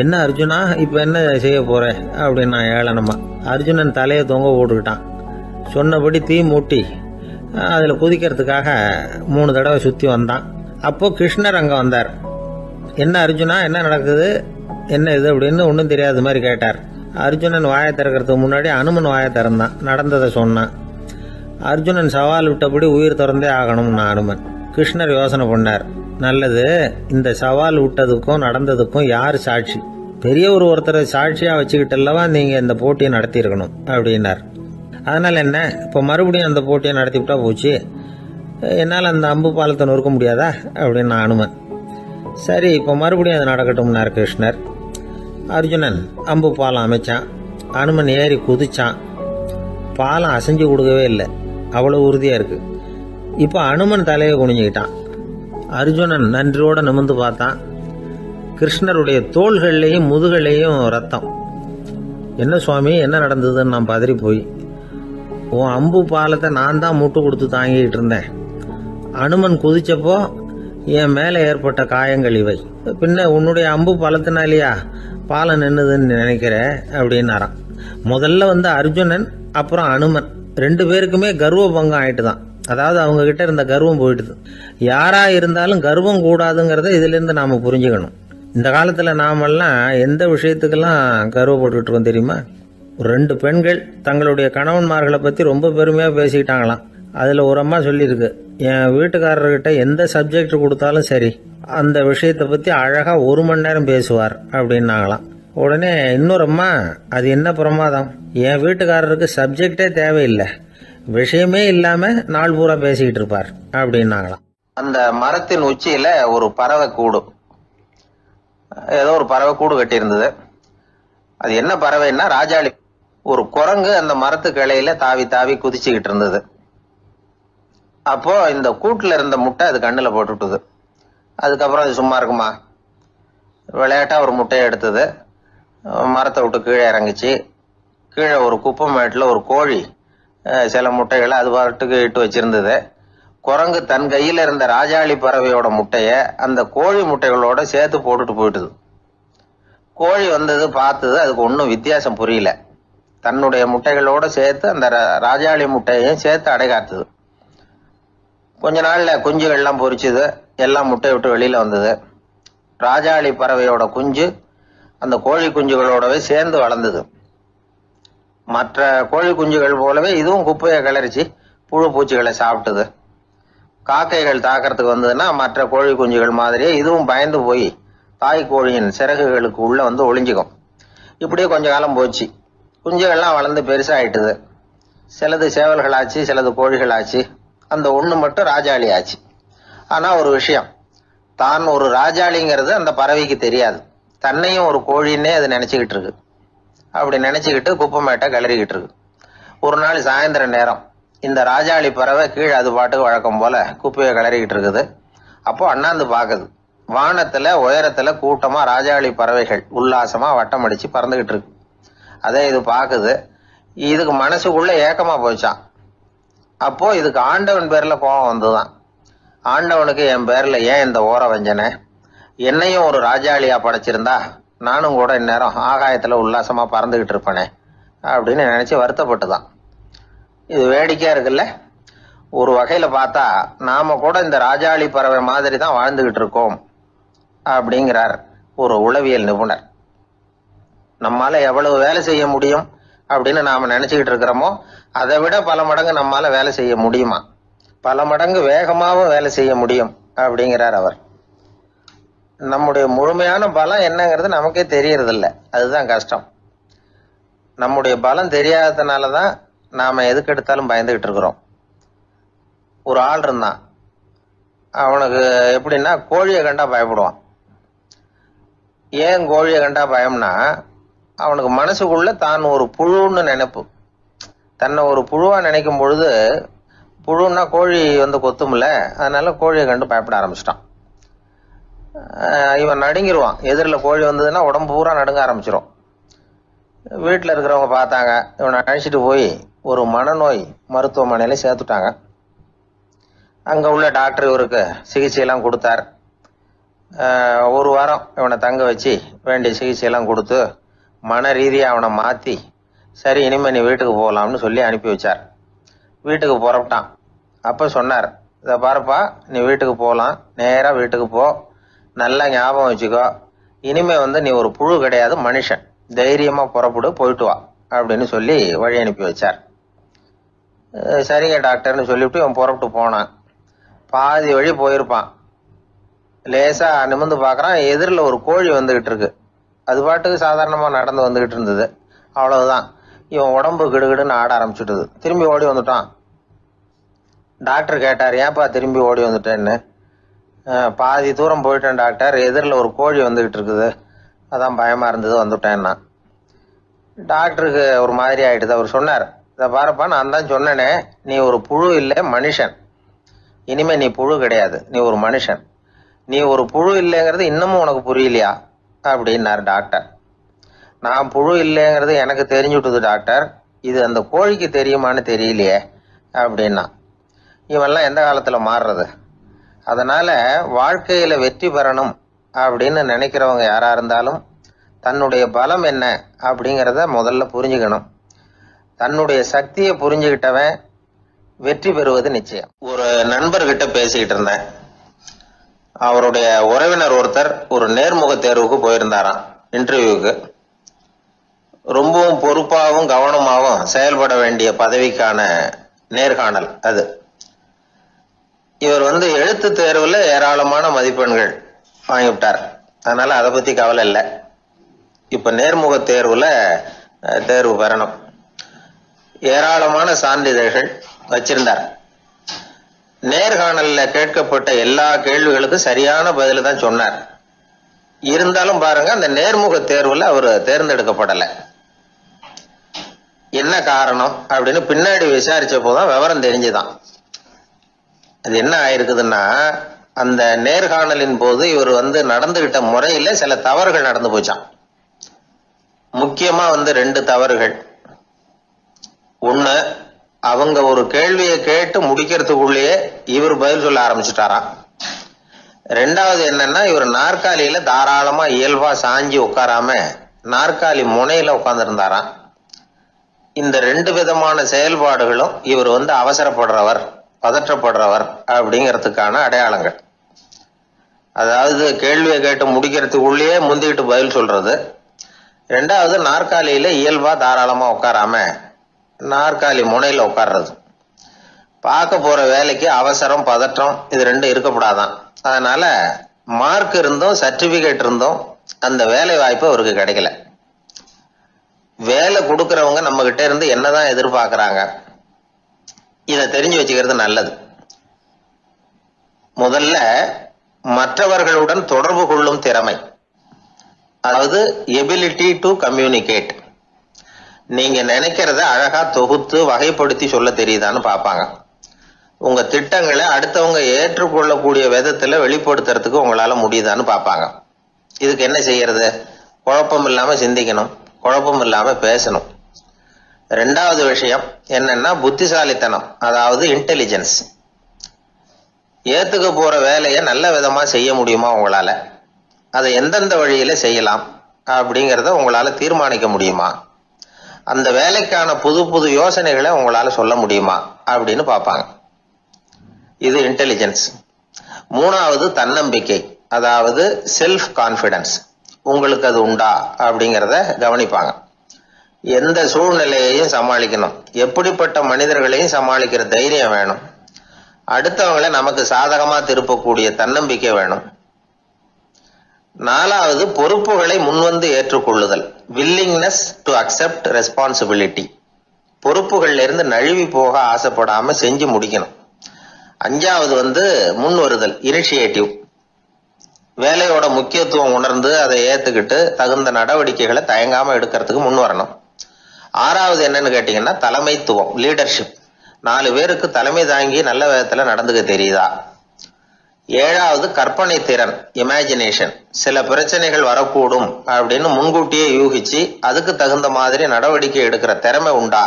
என்ன அர்ஜுனா, இப்போ என்ன செய்ய போற அப்படின்னா ஏளனமா. அர்ஜுனன் தலையை தொங்க போட்டுக்கிட்டான். சொன்னபடி தீ மூட்டி அதில் குதிக்கிறதுக்காக 3 தடவை சுற்றி வந்தான். அப்போ கிருஷ்ணர் அங்கே வந்தார். என்ன அர்ஜுனா, என்ன நடக்குது, என்ன இது அப்படின்னு ஒன்றும் தெரியாத மாதிரி கேட்டார். அர்ஜுனன் வாயை திறக்கிறதுக்கு முன்னாடி அனுமன் வாயை திறந்தான், நடந்ததை சொன்னான். அர்ஜுனன் சவால் விட்டபடி உயிர் திறந்தே ஆகணும்னா அனுமன். கிருஷ்ணர் யோசனை பண்ணார். நல்லது, இந்த சவால் விட்டதுக்கும் நடந்ததுக்கும் யார் சாட்சி? பெரிய ஒருத்தரை சாட்சியாக வச்சுக்கிட்டல்லவா நீங்கள் இந்த போட்டியை நடத்தியிருக்கணும் அப்படின்னார். அதனால் என்ன, இப்போ மறுபடியும் அந்த போட்டியை நடத்திவிட்டா போச்சு, என்னால் அந்த அம்பு பாலத்தை நொறுக்க முடியாதா அப்படின்னு அனுமன். சரி, இப்போ மறுபடியும் அது நடக்கட்டும்னார் கிருஷ்ணர். அர்ஜுனன் அம்பு பாலம் அமைச்சான். அனுமன் ஏறி குதிச்சான். பாலம் அசைஞ்சு கொடுக்கவே இல்லை, அவ்வளோ உறுதியாக இருக்கு. இப்போ அனுமன் தலையை குனிஞ்சுக்கிட்டான். அர்ஜுனன் நன்றியோட நிமிர்ந்து பார்த்தான். கிருஷ்ணருடைய தோள்கள்லையும் முதுகள்லையும் ரத்தம். என்ன சுவாமி, என்ன நடந்ததுன்னு நான் பதறி போய், உன் அம்பு பாலத்தை நான் தான் முட்டு கொடுத்து தாங்கிட்டு இருந்தேன். அனுமன் குதிச்சப்போ என் மேலே ஏற்பட்ட காயங்கள் இவை. பின்ன உன்னுடைய அம்பு பாலத்தினாலேயா பாலம் நின்னுதுன்னு நினைக்கிற அப்படின்னாராம். முதல்ல அர்ஜுனன், அப்புறம் அனுமன் 2 பேருக்குமே கர்வ பங்கம் ஆயிட்டு தான். அதாவது அவங்க கிட்ட இருந்த கர்வம் போயிட்டுது. யாரா இருந்தாலும் கர்வம் கூடாதுங்கிறத இதுல இருந்து நாம புரிஞ்சுக்கணும். இந்த காலத்துல நாமெல்லாம் எந்த விஷயத்துக்கெல்லாம் கர்வப்பட்டுட்டு இருக்கோம் தெரியுமா? 2 பெண்கள் தங்களுடைய கணவன்மார்களை பத்தி ரொம்ப பெருமையா பேசிக்கிட்டாங்களாம். அதுல ஒரு அம்மா சொல்லியிருக்கு, என் வீட்டுக்காரர்கிட்ட எந்த சப்ஜெக்ட் கொடுத்தாலும் சரி, அந்த விஷயத்தை பத்தி அழகா 1 மணி நேரம் பேசுவார் அப்படின்னாங்களாம். உடனே இன்னொரு அம்மா, அது என்ன பிரமாதம், என் வீட்டுக்காரருக்கு சப்ஜெக்டே தேவையில்லை, விஷயமே இல்லாம நாள் பூரா பேசிக்கிட்டு இருப்பார் அப்படின்னாங்களாம். அந்த மரத்தின் உச்சியில ஒரு பறவை கூடு, ஏதோ ஒரு பறவை கூடு கட்டி இருந்தது. அது என்ன பறவைன்னா ராஜாளி. ஒரு குரங்கு அந்த மரத்து கிளையில தாவி தாவி குதிச்சுக்கிட்டு இருந்தது. அப்போ இந்த கூட்டுல இருந்த முட்டை அது கண்ணுல போட்டுட்டுது. அதுக்கப்புறம் அது சும்மா இருக்குமா, விளையாட்டா ஒரு முட்டையை எடுத்தது, மரத்தை விட்டு கீழே இறங்குச்சு. கீழே ஒரு குப்பை மேட்டில் ஒரு கோழி சில முட்டைகளை அது பாட்டுக்கு இட்டு வச்சிருந்தது. குரங்கு தன் கையில இருந்த ராஜாளி பறவையோட முட்டைய அந்த கோழி முட்டைகளோட சேர்த்து போட்டுட்டு போயிட்டுது. கோழி வந்தது, பார்த்தது, அதுக்கு ஒன்றும் வித்தியாசம் புரியல. தன்னுடைய முட்டைகளோட சேர்த்து அந்த ராஜாளி முட்டையையும் சேர்த்து அடைகாத்துது. கொஞ்ச நாள்ல குஞ்சுகள்லாம் பொரிச்சுது, எல்லாம் முட்டையை விட்டு வெளியில வந்தது. ராஜாளி பறவையோட குஞ்சு அந்த கோழி குஞ்சுகளோடவே சேர்ந்து வளர்ந்தது. மற்ற கோழி குஞ்சுகள் போலவே இதுவும் குப்பையை கிளறிச்சு புழு பூச்சிகளை சாப்பிட்டது. காக்கைகள் தாக்கிறதுக்கு வந்ததுன்னா மற்ற கோழி குஞ்சுகள் மாதிரியே இதுவும் பயந்து போய் தாய் கோழியின் சிறகுகளுக்கு உள்ள ஒளிஞ்சுக்கும். இப்படியே கொஞ்ச காலம் போச்சு. குஞ்சுகள்லாம் வளர்ந்து பெருசாயிட்டுது. சிலது சேவல்களாச்சு, சிலது கோழிகளாச்சு. அந்த ஒண்ணு மட்டும் ராஜாளி ஆச்சு. ஆனா ஒரு விஷயம், தான் ஒரு ராஜாளிங்கிறது அந்த பறவைக்கு தெரியாது. தன்னையும் ஒரு கோழின்னே அது நினைச்சுக்கிட்டு இருக்கு. அப்படி நினைச்சுக்கிட்டு குப்பை மேட்டை கிளறிக்கிட்டு இருக்கு. ஒரு நாள் சாயந்தர நேரம் இந்த ராஜாளி பறவை கீழே அது பாட்டுக்கு வழக்கம் போல குப்பையை கிளறிக்கிட்டு இருக்குது. அப்போ அண்ணாந்து பாக்குது. வானத்துல உயரத்துல கூட்டமா ராஜாளி பறவைகள் உல்லாசமா வட்டம் அடிச்சு பறந்துகிட்டு இருக்கு. அதே இது பாக்குது. இதுக்கு மனசுக்குள்ள ஏக்கமா போச்சான். அப்போ இதுக்கு ஆண்டவன் பேர்ல கோபம் வந்துதான். ஆண்டவனுக்கு என் பேர்ல ஏன் இந்த ஓர வஞ்சனை, என்னையும் ஒரு ராஜாளியா படைச்சிருந்தா நானும் கூட இந்நேரம் ஆகாயத்துல உல்லாசமா பறந்துகிட்டு இருப்பேனே அப்படின்னு நினைச்சு வருத்தப்பட்டுதான். இது வேடிக்கையா இருக்குல்ல. ஒரு வகையில பார்த்தா நாம கூட இந்த ராஜாளி பறவை மாதிரி தான் வாழ்ந்துகிட்டு இருக்கோம் அப்படிங்கிறார் ஒரு உளவியல் நிபுணர். நம்மால எவ்வளவு வேலை செய்ய முடியும் அப்படின்னு நாம நினைச்சுக்கிட்டு இருக்கிறோமோ அதை விட பல மடங்கு நம்மால வேலை செய்ய முடியுமா, பல மடங்கு வேகமாவும் வேலை செய்ய முடியும் அப்படிங்கிறார் அவர். நம்முடைய முழுமையான பலம் என்னங்கிறது நமக்கே தெரியறது இல்லை, அதுதான் கஷ்டம். நம்முடைய பலம் தெரியாததுனாலதான் நாம எதுக்கு எடுத்தாலும் பயந்துகிட்டு இருக்கிறோம். ஒரு ஆள் இருந்தான், அவனுக்கு எப்படின்னா கோழியை கண்டா பயப்படுவான். ஏன் கோழியை கண்டா பயம்னா, அவனுக்கு மனசுக்குள்ள தான் ஒரு புழுன்னு நினைப்பு. தன்னை ஒரு புழுவா நினைக்கும் பொழுது, புழுன்னா கோழி வந்து கொத்தும்ல, அதனால கோழியை கண்டு பயப்பட ஆரம்பிச்சிட்டான். இவன் நடுங்கிடுவான். எதிரில் கோழி வந்ததுன்னா உடம்பு பூரா நடுங்க ஆரம்பிச்சிடும். வீட்டில் இருக்கிறவங்க பார்த்தாங்க. இவனை அழைச்சிட்டு போய் ஒரு மனநோய் மருத்துவமனையில சேர்த்துட்டாங்க. அங்க உள்ள டாக்டர் இவருக்கு சிகிச்சையெல்லாம் கொடுத்தார். ஒரு வாரம் இவனை தங்க வச்சு வேண்டிய சிகிச்சையெல்லாம் கொடுத்து மன ரீதியாக அவனை மாற்றி, சரி இனிமே நீ வீட்டுக்கு போகலாம்னு சொல்லி அனுப்பி வச்சார். வீட்டுக்கு புறப்பட்டான். அப்போ சொன்னார், இதை பாருப்பா, நீ வீட்டுக்கு போகலாம், நேராக வீட்டுக்கு போ, நல்லா ஞாபகம் வச்சுக்கோ, இனிமே வந்து நீ ஒரு புழு கிடையாது, மனுஷன், தைரியமாக புறப்படு, போயிட்டு வா அப்படின்னு சொல்லி வழி அனுப்பி வச்சார். சரிங்க டாக்டர்னு சொல்லிவிட்டு இவன் புறப்பட்டு போனான். பாதி வழி போயிருப்பான். லேசா நிமிர்ந்து பார்க்கறான், எதிரில் ஒரு கோழி வந்துகிட்டு இருக்கு. அது பாட்டுக்கு சாதாரணமா நடந்து வந்துகிட்டு இருந்தது. அவ்வளவுதான், இவன் உடம்பு கிடுகிடுன்னு ஆட ஆரம்பிச்சுட்டுது. திரும்பி ஓடி வந்துட்டான். டாக்டர் கேட்டார், ஏன்பா திரும்பி ஓடி வந்துட்டேன்னு. பாதி தூரம் போயிட்டேன் டாக்டர், எதிரில் ஒரு கோழி வந்துகிட்டு இருக்குது, அதான் பயமா இருந்தது, வந்துட்டேன்னா. டாக்டருக்கு ஒரு மாதிரி ஆயிடுது. அவர் சொன்னார், இதை பாருப்பா, நான் தான் சொன்னேனே, நீ ஒரு புழு இல்லை, மனுஷன். இனிமே நீ புழு கிடையாது, நீ ஒரு மனுஷன். நீ ஒரு புழு இல்லைங்கிறது இன்னமும் உனக்கு புரியலையா அப்படின்னாரு டாக்டர். நான் புழு இல்லைங்கிறது எனக்கு தெரிஞ்சுட்டுது டாக்டர், இது அந்த கோழிக்கு தெரியுமான்னு தெரியலையே அப்படின்னா. இவெல்லாம் எந்த காலத்துல மாறுறது? அதனால வாழ்க்கையில வெற்றி பெறணும் அப்படின்னு நினைக்கிறவங்க யாரா இருந்தாலும் தன்னுடைய பலம் என்ன அப்படிங்கிறத முதல்ல புரிஞ்சுக்கணும். தன்னுடைய சக்தியை புரிஞ்சுக்கிட்டவன் வெற்றி பெறுவது நிச்சயம். ஒரு நண்பர்கிட்ட பேசிக்கிட்டு இருந்தேன். அவருடைய உறவினர் ஒருத்தர் ஒரு நேர்முக தேர்வுக்கு போயிருந்தாராம், இன்டர்வியூக்கு. ரொம்பவும் பொறுப்பாகவும் கவனமாகவும் செயல்பட வேண்டிய பதவிக்கான நேர்காணல் அது. இவர் வந்து எழுத்து தேர்வுல ஏராளமான மதிப்பெண்கள் வாங்கிவிட்டார். அதனால அதை பத்தி கவலை இல்லை. இப்ப நேர்முக தேர்வுல தேர்வு பெறணும். ஏராளமான சான்றிதழ்கள் வச்சிருந்தார். நேர்காணல்ல கேட்கப்பட்ட எல்லா கேள்விகளுக்கும் சரியான பதில தான் சொன்னார். இருந்தாலும் பாருங்க, அந்த நேர்முக தேர்வுல அவர் தேர்ந்தெடுக்கப்படலை. என்ன காரணம் அப்படின்னு பின்னாடி விசாரிச்ச போதான் விவரம் தெரிஞ்சுதான். அது என்ன ஆயிருக்குதுன்னா, அந்த நேர்காணலின் போது இவர் வந்து நடந்துகிட்ட முறையில சில தவறுகள் நடந்து போச்சான். முக்கியமா வந்து 2 தவறுகள். ஒண்ணு, அவங்க ஒரு கேள்வியை கேட்டு முடிக்கிறதுக்குள்ளேயே இவர் பதில் சொல்ல ஆரம்பிச்சுட்டாராம். 2வது என்னன்னா, இவர் நாற்காலியில தாராளமா இயல்பா சாஞ்சி உட்காராம நாற்காலி முனையில உட்கார்ந்து இருந்தாராம். இந்த 2 விதமான செயல்பாடுகளும் இவர் வந்து அவசரப்படுறவர், பதற்றப்படுறவர் அப்படிங்கிறதுக்கான அடையாளங்கள். அதாவது கேள்வியை கேட்டு முடிக்கிறதுக்குள்ளேயே முந்திக்கிட்டு பதில் சொல்றது. 2வது, நாற்காலியில இயல்பா தாராளமா உட்காராம நாற்காலி முனையில உட்கார்றது. பார்க்க போற வேலைக்கு அவசரம், பதற்றம் இது 2 இருக்கக்கூடாதான். அதனால மார்க் இருந்தும் சர்டிபிகேட் இருந்தும் அந்த வேலை வாய்ப்பு அவருக்கு கிடைக்கல. வேலை கொடுக்கறவங்க நம்ம கிட்ட இருந்து என்னதான் எதிர்பார்க்கறாங்க, இதை தெரிஞ்சு வச்சுக்கிறது நல்லது. முதல்ல மற்றவர்களுடன் தொடர்பு கொள்ளும் திறமை, அதாவது எபிலிட்டி டு கம்யூனிகேட். நீங்க நினைக்கிறத அழகா தொகுத்து வகைப்படுத்தி சொல்ல தெரியுதான்னு பார்ப்பாங்க. உங்க திட்டங்களை அடுத்தவங்க ஏற்றுக்கொள்ளக்கூடிய விதத்துல வெளிப்படுத்துறதுக்கு உங்களால முடியுதான்னு பார்ப்பாங்க. இதுக்கு என்ன செய்யறது? குழப்பம் இல்லாம சிந்திக்கணும், குழப்பம் இல்லாம பேசணும். 2வது விஷயம் என்னன்னா புத்திசாலித்தனம், அதாவது இன்டெலிஜென்ஸ். ஏத்துக்க போற வேலையை நல்ல விதமா செய்ய முடியுமா உங்களால? அதை எந்தெந்த வழியில செய்யலாம் அப்படிங்கறத உங்களால தீர்மானிக்க முடியுமா? அந்த வேலைக்கான புது புது யோசனைகளை உங்களால சொல்ல முடியுமா அப்படின்னு பார்ப்பாங்க. இது இன்டெலிஜென்ஸ். 3வது தன்னம்பிக்கை, அதாவது செல்ஃப் கான்பிடன்ஸ். உங்களுக்கு அது உண்டா அப்படிங்கறத கவனிப்பாங்க. எந்த சூழ்நிலையையும் சமாளிக்கணும், எப்படிப்பட்ட மனிதர்களையும் சமாளிக்கிற தைரியம் வேணும், அடுத்தவங்களை நமக்கு சாதகமா திருப்பக்கூடிய தன்னம்பிக்கை வேணும். 4வது பொறுப்புகளை முன்வந்து ஏற்றுக்கொள்ளுதல், வில்லிங்னஸ் டு அக்செப்ட் ரெஸ்பான்சிபிலிட்டி. பொறுப்புகள்ல இருந்து நழுவி போக ஆசைப்படாம செஞ்சு முடிக்கணும். 5வது முன் வருதல், இனிஷியேட்டிவ். வேலையோட முக்கியத்துவம் உணர்ந்து அதை ஏத்துக்கிட்டு தகுந்த நடவடிக்கைகளை தயங்காம எடுக்கிறதுக்கு முன் வரணும். 6வது என்னன்னு கேட்டீங்கன்னா தலைமைத்துவம், லீடர்ஷிப். 4 பேருக்கு தலைமை தாங்கி நல்ல விதத்துல நடந்துக்க தெரியுதா. 7வது கற்பனை திறன், இமேஜினேஷன். சில பிரச்சனைகள் வரக்கூடும் அப்படின்னு முன்கூட்டியே யூகிச்சு அதுக்கு தகுந்த மாதிரி நடவடிக்கை எடுக்கிற திறமை உண்டா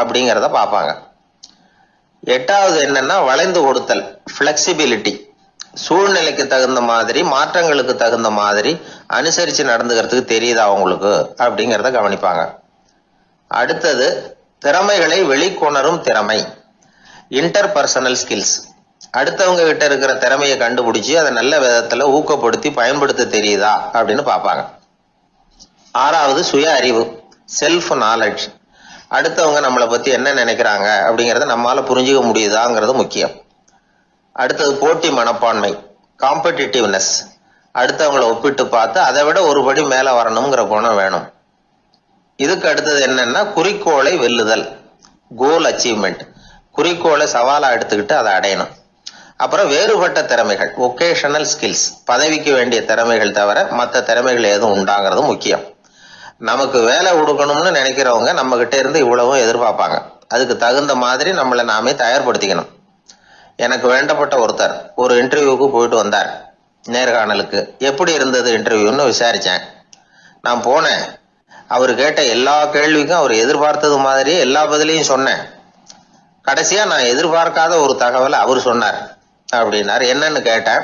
அப்படிங்கறத பார்ப்பாங்க. 8வது என்னன்னா வளைந்து கொடுத்தல், பிளெக்சிபிலிட்டி. சூழ்நிலைக்கு தகுந்த மாதிரி, மாற்றங்களுக்கு தகுந்த மாதிரி அனுசரிச்சு நடந்துக்கிறதுக்கு தெரியுதா அவங்களுக்கு அப்படிங்கறத கவனிப்பாங்க. அடுத்தது திறமைகளை வெளிக்கொணரும் திறமை, இன்டர்பர்சனல் ஸ்கில்ஸ். அடுத்தவங்க கிட்ட இருக்கிற திறமையை கண்டுபிடிச்சு அதை நல்ல விதத்துல ஊக்கப்படுத்தி பயன்படுத்த தெரியுதா அப்படின்னு பார்ப்பாங்க. 6வது சுய அறிவு, செல்ஃப் நாலேஜ். அடுத்தவங்க நம்மளை பத்தி என்ன நினைக்கிறாங்க அப்படிங்கறத நம்மளால புரிஞ்சுக்க முடியுதாங்கிறது முக்கியம். அடுத்தது போட்டி மனப்பான்மை, காம்படிட்டிவ்னஸ். அடுத்தவங்களை ஒப்பிட்டு பார்த்து அதை விட ஒருபடி மேல வரணுங்கிற குணம் வேணும். இதுக்கு அடுத்தது என்னன்னா குறிக்கோளை வெல்லுதல், கோல் அச்சீவ்மெண்ட். குறிக்கோளை சவாலா எடுத்துக்கிட்டு அதை அடையணும். அப்புறம் வேறுபட்ட திறமைகள், ஒகேஷனல் ஸ்கில்ஸ். பதவிக்கு வேண்டிய திறமைகள் தவிர மற்ற திறமைகள் எதுவும் உண்டாங்கிறது முக்கியம். நமக்கு வேலை கொடுக்கணும்னு நினைக்கிறவங்க நம்ம கிட்ட இருந்து இவ்வளவும் எதிர்பார்ப்பாங்க. அதுக்கு தகுந்த மாதிரி நம்மளை நாமே தயார்படுத்திக்கணும். எனக்கு வேண்டப்பட்ட ஒருத்தர் ஒரு இன்டர்வியூக்கு போயிட்டு வந்தார், நேர்காணலுக்கு. எப்படி இருந்தது இன்டர்வியூன்னு விசாரிச்சேன். நான் போனேன். அவர் கேட்ட எல்லா கேள்விக்கும் அவர் எதிர்பார்த்தது மாதிரி எல்லா பதிலையும் சொன்னேன். கடைசியா நான் எதிர்பார்க்காத ஒரு தகவலை அவர் சொன்னார் அப்படின்னார். என்னன்னு கேட்டேன்.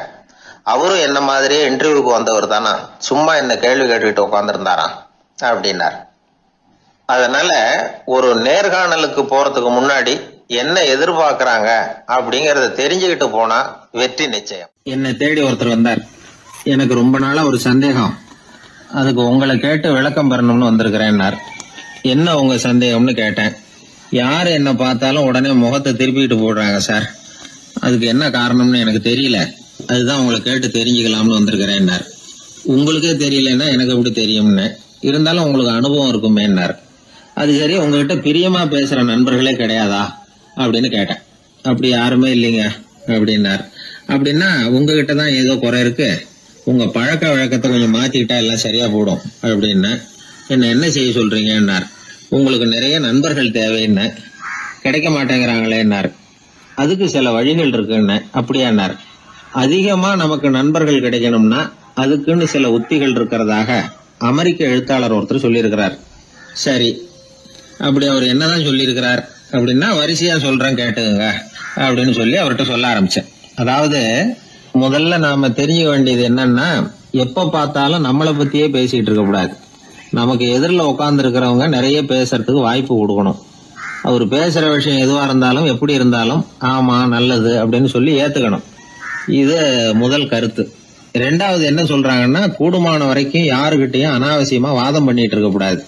அவரும் என்ன மாதிரியே இன்டர்வியூக்கு வந்தவர் தானா, சும்மா என்ன கேள்வி கேட்டுக்கிட்டு உட்காந்துருந்தாராம் அப்படின்னார். அதனால ஒரு நேர்காணலுக்கு போறதுக்கு முன்னாடி என்ன எதிர்பார்க்கறாங்க அப்படிங்கறத தெரிஞ்சுக்கிட்டு போனா வெற்றி நிச்சயம். என்னை தேடி ஒருத்தர் வந்தார். எனக்கு ரொம்ப நாளா ஒரு சந்தேகம், அதுக்கு உங்களை கேட்டு விளக்கம் பெறணும்னு வந்திருக்கிறேன்னார். என்ன உங்க சந்தேகம்னு கேட்டேன். யாரு என்ன பார்த்தாலும் உடனே முகத்தை திருப்பிட்டு போடுறாங்க சார், அதுக்கு என்ன காரணம்னு எனக்கு தெரியல, அதுதான் உங்களை கேட்டு தெரிஞ்சுக்கலாம்னு வந்திருக்கிறேன்னார். உங்களுக்கே தெரியலன்னா எனக்கு எப்படி தெரியும்னு, இருந்தாலும் உங்களுக்கு அனுபவம் இருக்குமேன்னார். அது சரி, உங்ககிட்ட பிரியமா பேசுற நண்பர்களே கிடையாதா அப்படின்னு கேட்டேன். அப்படி யாருமே இல்லைங்க அப்படின்னார். அப்படின்னா உங்ககிட்ட தான் ஏதோ குறை இருக்கு, உங்க பழக்க வழக்கத்தை கொஞ்சம் மாத்திக்கிட்டா எல்லாம் சரியா போடும் அப்படின்னா. என்ன செய்ய சொல்றீங்கன்னார். உங்களுக்கு நிறைய நண்பர்கள் தேவைன்னு. கிடைக்க மாட்டேங்கிறாங்களேன்னார். அதுக்கு சில வழிகள் இருக்குன்னு. அப்படியானார். அதிகமா நமக்கு நண்பர்கள் கிடைக்கணும்னா அதுக்குன்னு சில உத்திகள் இருக்கிறதாக அமெரிக்க எழுத்தாளர் ஒருத்தர் சொல்லியிருக்கிறார். சரி, அப்படி அவர் என்னதான் சொல்லியிருக்கிறார் அப்படின்னா வரிசையா சொல்றேன் கேட்டுங்க அப்படின்னு சொல்லி அவர்கிட்ட சொல்ல ஆரம்பிச்சேன். அதாவது முதல்ல நாம தெரிஞ்சுக்க வேண்டியது என்னன்னா, எப்ப பார்த்தாலும் நம்மளை பத்தியே பேசிட்டு இருக்க கூடாது. நமக்கு எதிரில் உட்கார்ந்து இருக்கிறவங்க நிறைய பேசுறதுக்கு வாய்ப்பு கொடுக்கணும். அவர் பேசுற விஷயம் எதுவா இருந்தாலும் எப்படி இருந்தாலும் ஆமா நல்லது அப்படின்னு சொல்லி ஏத்துக்கணும். இது முதல் கருத்து. 2வது என்ன சொல்றாங்கன்னா, கூடுமான வரைக்கும் யாருகிட்டையும் அனாவசியமா வாதம் பண்ணிட்டு இருக்க கூடாது.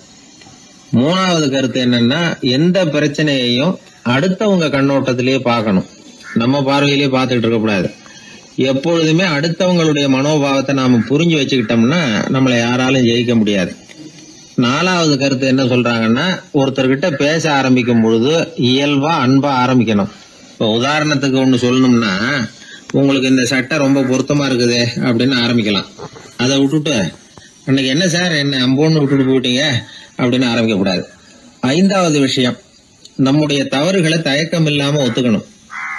3வது கருத்து என்னன்னா, எந்த பிரச்சனையையும் அடுத்தவங்க கண்ணோட்டத்திலேயே பார்க்கணும், நம்ம பார்வையிலேயே பார்த்துட்டு இருக்க கூடாது. எப்பொழுதுமே அடுத்தவங்களுடைய மனோபாவத்தை நாம புரிஞ்சு வச்சுக்கிட்டோம்னா நம்மளை யாராலும் ஜெயிக்க முடியாது. 4வது கருத்து என்ன சொல்றாங்கன்னா, ஒருத்தர்கிட்ட பேச ஆரம்பிக்கும் பொழுது இயல்பா அன்பா ஆரம்பிக்கணும். இப்போ உதாரணத்துக்கு ஒண்ணு சொல்லணும்னா, உங்களுக்கு இந்த சட்டை ரொம்ப பொருத்தமா இருக்குது அப்படின்னு ஆரம்பிக்கலாம். அதை விட்டுட்டு அன்னைக்கு என்ன சார் என்ன அம்போன்னு விட்டுட்டு போயிட்டீங்க அப்படின்னு ஆரம்பிக்க கூடாது. 5வது விஷயம், நம்முடைய தவறுகளை தயக்கம் இல்லாம ஒத்துக்கணும்,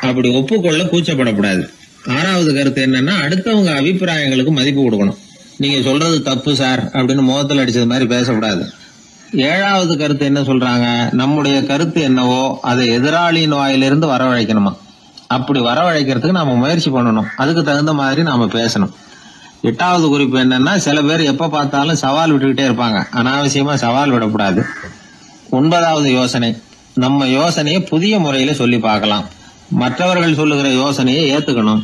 அப்படி ஒப்புக்கொள்ள கூச்சப்படக்கூடாது. 6வது கருத்து என்னன்னா, அடுத்தவங்க அபிப்பிராயங்களுக்கு மதிப்பு கொடுக்கணும். நீங்க சொல்றது தப்பு சார் அப்படின்னு முகத்தில் அடிச்சது மாதிரி பேசக்கூடாது. 7வது கருத்து என்ன சொல்றாங்க, நம்முடைய கருத்து என்னவோ அதை எதிராளியின் வாயிலிருந்து வரவழைக்கணுமா. அப்படி வரவழைக்கிறதுக்கு நாம முயற்சி பண்ணணும், அதுக்கு தகுந்த மாதிரி நாம பேசணும். 8வது குறிப்பு என்னன்னா, சில பேர் எப்ப பார்த்தாலும் சவால் விட்டுக்கிட்டே இருப்பாங்க, அனாவசியமா சவால் விடக்கூடாது. 9வது யோசனை, நம்ம யோசனையை புதிய முறையில சொல்லி பார்க்கலாம். மற்றவர்கள் சொல்லுகிற யோசனையை ஏத்துக்கணும்.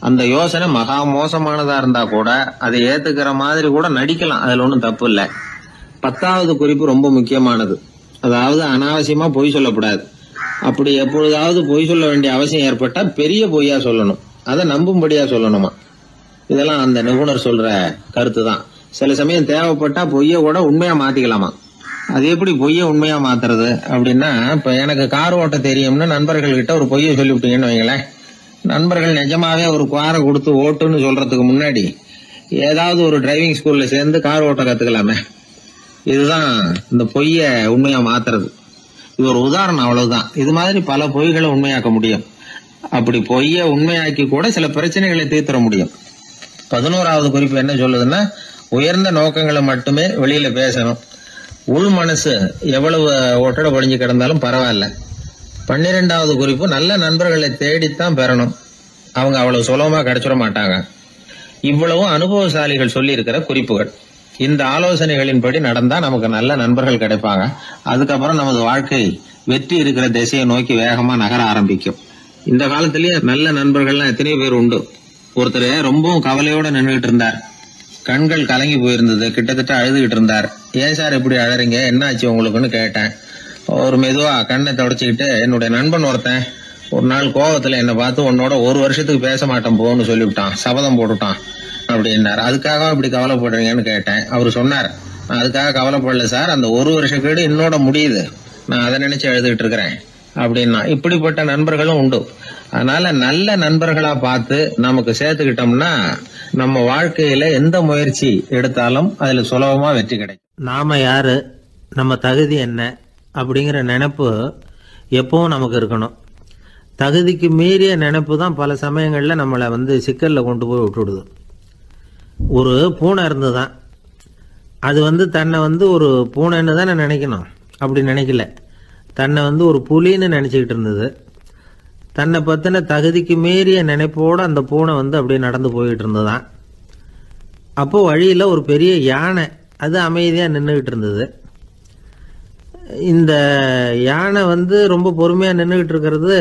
அந்த யோசனை மகா மோசமானதா இருந்தா கூட அதை ஏத்துக்கிற மாதிரி கூட நடிக்கலாம், அதுல ஒன்றும் தப்பு இல்லை. 10வது குறிப்பு ரொம்ப முக்கியமானது, அதாவது அனாவசியமா பொய் சொல்லக்கூடாது. அப்படி எப்பொழுதாவது பொய் சொல்ல வேண்டிய அவசியம் ஏற்பட்டா பெரிய பொய்யா சொல்லணும், அதை நம்பும்படியா சொல்லணுமா. இதெல்லாம் அந்த நிபுணர் சொல்ற கருத்து தான். சில சமயம் தேவைப்பட்டா பொய்ய கூட உண்மையா மாத்திக்கலாமா. அது எப்படி பொய்ய உண்மையா மாத்துறது அப்படின்னா, இப்ப எனக்கு கார் ஓட்ட தெரியும்னு நண்பர்கள் கிட்ட ஒரு பொய்ய சொல்லிவிட்டீங்கன்னு வைங்களேன். நண்பர்கள் நிஜமாவே ஒரு காரை கொடுத்து ஓட்டுன்னு சொல்றதுக்கு முன்னாடி ஏதாவது ஒரு டிரைவிங் ஸ்கூல்ல சேர்ந்து கார் ஓட்ட கத்துக்கலாமே. இதுதான் இந்த பொய்ய உண்மையா மாத்துறது. இது ஒரு உதாரணம், அவ்வளவுதான். இது மாதிரி பல பொய்களை உண்மையாக்க முடியும். அப்படி பொய்ய உண்மையாக்கி கூட சில பிரச்சனைகளை தீர்த்திட முடியும். 11வது குறிப்பு என்ன சொல்லுதுன்னா, உயர்ந்த நோக்கங்களை மட்டுமே வெளியில பேசணும். உள் மனசு எவ்வளவு ஒட்டடை பொழிஞ்சு கிடந்தாலும் பரவாயில்ல. 12வது குறிப்பு, நல்ல நண்பர்களை தேடித்தான் பெறணும். அவங்க அவ்வளவு சுலபமா கிடைச்சிட மாட்டாங்க. இவ்வளவும் அனுபவசாலிகள் சொல்லி இருக்கிற குறிப்புகள். இந்த ஆலோசனைகளின்படி நடந்தா நமக்கு நல்ல நண்பர்கள் கிடைப்பாங்க. அதுக்கப்புறம் நமது வாழ்க்கை வெற்றி இருக்கிற திசையை நோக்கி வேகமா நகர ஆரம்பிக்கும். இந்த காலத்திலேயே நல்ல நண்பர்கள்லாம் எத்தனையோ பேர் உண்டு. ஒருத்தர் ரொம்பவும் கவலையோட நின்றுகிட்டு இருந்தார். கண்கள் கலங்கி போயிருந்தது. கிட்டத்தட்ட அழுதுகிட்டு இருந்தார். ஏன் சார் இப்படி அழறீங்க, என்ன ஆச்சு உங்களுக்குன்னு கேட்டேன். ஒரு மெதுவா கண்ணை தொடச்சிக்கிட்டு, என்னுடைய நண்பன் ஒருத்தன் ஒரு நாள் கோவத்துல என்னை பார்த்து உன்னோட ஒரு வருஷத்துக்கு பேச மாட்டேன் போன்னு சொல்லிவிட்டான், சபதம் போட்டுட்டான் அப்படின்னாரு. அதுக்காக இப்படி கவலைப்படுறீங்கன்னு கேட்டேன். அவரு சொன்னார், நான் அதுக்காக கவலைப்படல சார், அந்த ஒரு வருஷ கேடு என்னோட முடியுது, நான் அதை நினைச்சு எழுதிட்டு இருக்கிறேன் அப்படின்னா. இப்படிப்பட்ட நண்பர்களும் உண்டு. அதனால நல்ல நண்பர்களா பார்த்து நமக்கு சேர்த்துக்கிட்டோம்னா நம்ம வாழ்க்கையில எந்த முயற்சி எடுத்தாலும் அதுல சுலபமா வெற்றி கிடைக்கும். நாம யாரு, நம்ம தகுதி என்ன அப்படிங்கிற நினைப்பு எப்பவும் நமக்கு இருக்கணும். தகுதிக்கு மீறிய நினைப்பு தான் பல சமயங்கள்ல நம்மளை சிக்கல்ல கொண்டு போய் விட்டுடுது. ஒரு பூனை இருந்துதான், அது தன்னை ஒரு பூனைன்னு தானே நினைக்கணும். அப்படி நினைக்கல, தன்னை ஒரு புலின்னு நினைச்சுக்கிட்டு இருந்தது. தன்னை பத்தின தகுதிக்கு மீறிய நினைப்போடு அந்த பூனை அப்படியே நடந்து போயிட்டு இருந்ததுதான். அப்போ வழியில ஒரு பெரிய யானை அது அமைதியா நின்றுகிட்டு இருந்தது. இந்த யானை ரொம்ப பொறுமையா நின்றுகிட்டு இருக்கிறது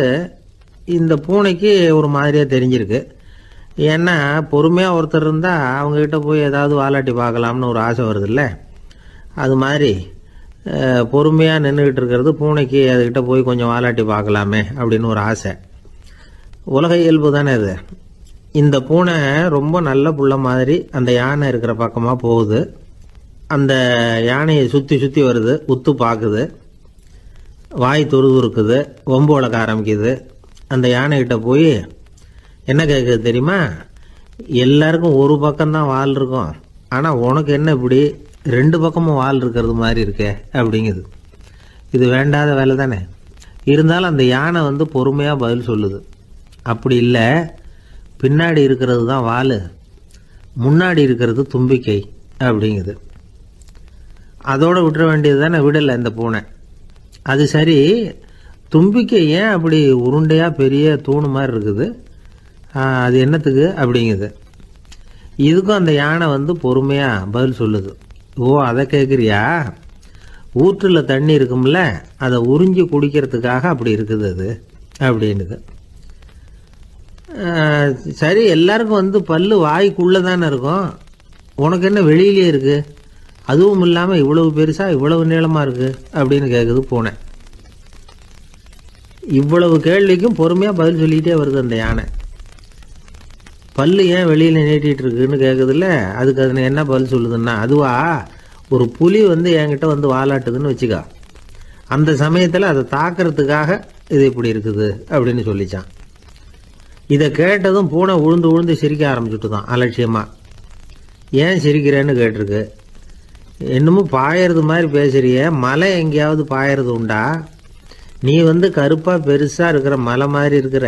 இந்த பூனைக்கு ஒரு மாதிரியா தெரிஞ்சிருக்கு. ஏன்னா பொறுமையா ஒருத்தர் இருந்தா அவங்க கிட்ட போய் ஏதாவது வாலாட்டி பார்க்கலாம்னு ஒரு ஆசை வருது இல்ல. அது மாதிரி பொறுமையா நின்றுகிட்டு இருக்கிறது பூனைக்கு அதுகிட்ட போய் கொஞ்சம் வாலாட்டி பார்க்கலாமே அப்படின்னு ஒரு ஆசை. உலக இயல்பு தானே அது. இந்த பூனை ரொம்ப நல்ல புள்ள மாதிரி அந்த யானை இருக்கிற பக்கமா போகுது. அந்த யானையை சுத்தி சுத்தி வருது, உத்து பார்க்குது, வாய் துருதுருக்குது, வம்பு வளர்க்க ஆரம்பிக்குது. அந்த யானைகிட்ட போய் என்ன கேட்குது தெரியுமா, எல்லாருக்கும் ஒரு பக்கம்தான் வால் இருக்கும், ஆனா உனக்கு என்ன இப்படி 2 பக்கமும் வால் இருக்கிறது மாதிரி இருக்கே அப்படிங்குது. இது வேண்டாத வேலை தானே. இருந்தாலும் அந்த யானை பொறுமையா பதில் சொல்லுது, அப்படி இல்லை, பின்னாடி இருக்கிறது தான் வால், முன்னாடி இருக்கிறது தும்பிக்கை அப்படிங்குது. அதோட விட்டுற வேண்டியது தானே, விடலை இந்த பூனை. அது சரி, தும்பிக்கை ஏன் அப்படி உருண்டையா பெரிய தூணு மாதிரி இருக்குது, அது என்னத்துக்கு அப்படிங்குது. இதுக்கும் அந்த யானை பொறுமையா பதில் சொல்லுது, ஓ அதை கேட்குறியா, ஊற்றில் தண்ணி இருக்கும்ல, அதை உறிஞ்சி குடிக்கிறதுக்காக அப்படி இருக்குது அது அப்படின்னுது. சரி, எல்லாருக்கும் பல்லு வாய்க்குள்ளே தானே இருக்கும், உனக்கு என்ன வெளியிலே இருக்கு, அதுவும் இல்லாமல் இவ்வளவு பெருசா இவ்வளவு நீளமா இருக்கு அப்படின்னு கேட்குது பூனை. இவ்வளவு கேள்விக்கும் பொறுமையா பதில் சொல்லிக்கிட்டே வருது அந்த யானை. பல்லு ஏன் வெளியில நீட்டிட்டு இருக்குன்னு கேட்குதுல்ல, அதுக்கு அது என்ன பதில் சொல்லுதுன்னா, அதுவா ஒரு புலி என்கிட்ட வாலாட்டுதுன்னு வச்சுக்கா, அந்த சமயத்தில் அதை தாக்குறதுக்காக இது இப்படி இருக்குது அப்படின்னு சொல்லிச்சான். இதை கேட்டதும் பூனை உழுந்து உழுந்து சிரிக்க ஆரம்பிச்சுட்டு தான் அலட்சியமா. ஏன் சிரிக்கிறேன்னு கேட்டிருக்கு. என்னமோ பாயறது மாதிரி பேசுறிய, மலை எங்கேயாவது பாயறது உண்டா, நீ கருப்பா பெருசா இருக்கிற மலை மாதிரி இருக்கிற,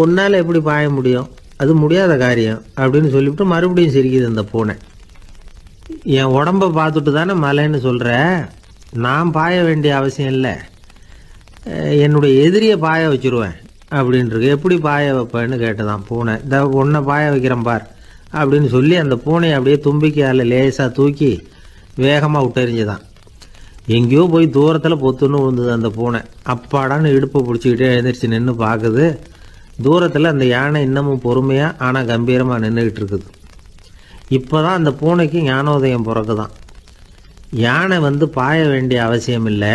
உன்னால எப்படி பாய முடியும், அது முடியாத காரியம் அப்படின்னு சொல்லிவிட்டு மறுபடியும் சிரிக்குது அந்த பூனை. என் உடம்ப பார்த்துட்டு தானே மலைன்னு சொல்ற, நான் பாய வேண்டிய அவசியம் இல்லை, என்னுடைய எதிரியை பாய வச்சிருவேன் அப்படின்ட்டு. எப்படி பாய வைப்பேன்னு கேட்டுதான் பூனை. இந்த உன்னை பாய வைக்கிறேன் பார் அப்படின்னு சொல்லி அந்த பூனையை அப்படியே தும்பிக்கையால லேசா தூக்கி வேகமா விட்டெறிஞ்சுதான். எங்கேயோ போய் தூரத்தில் பொத்துன்னு விழுந்தது அந்த பூனை. அப்பாடான்னு இடுப்பை பிடிச்சிக்கிட்டே எழுந்திரிச்சு நின்று பார்க்குது. தூரத்தில் அந்த யானை இன்னமும் பொறுமையா ஆனா கம்பீரமா நின்றுகிட்டு இருக்குது. இப்போதான் அந்த பூனைக்கு ஞானோதயம் பிறகுதான். யானை பாய வேண்டிய அவசியம் இல்லை,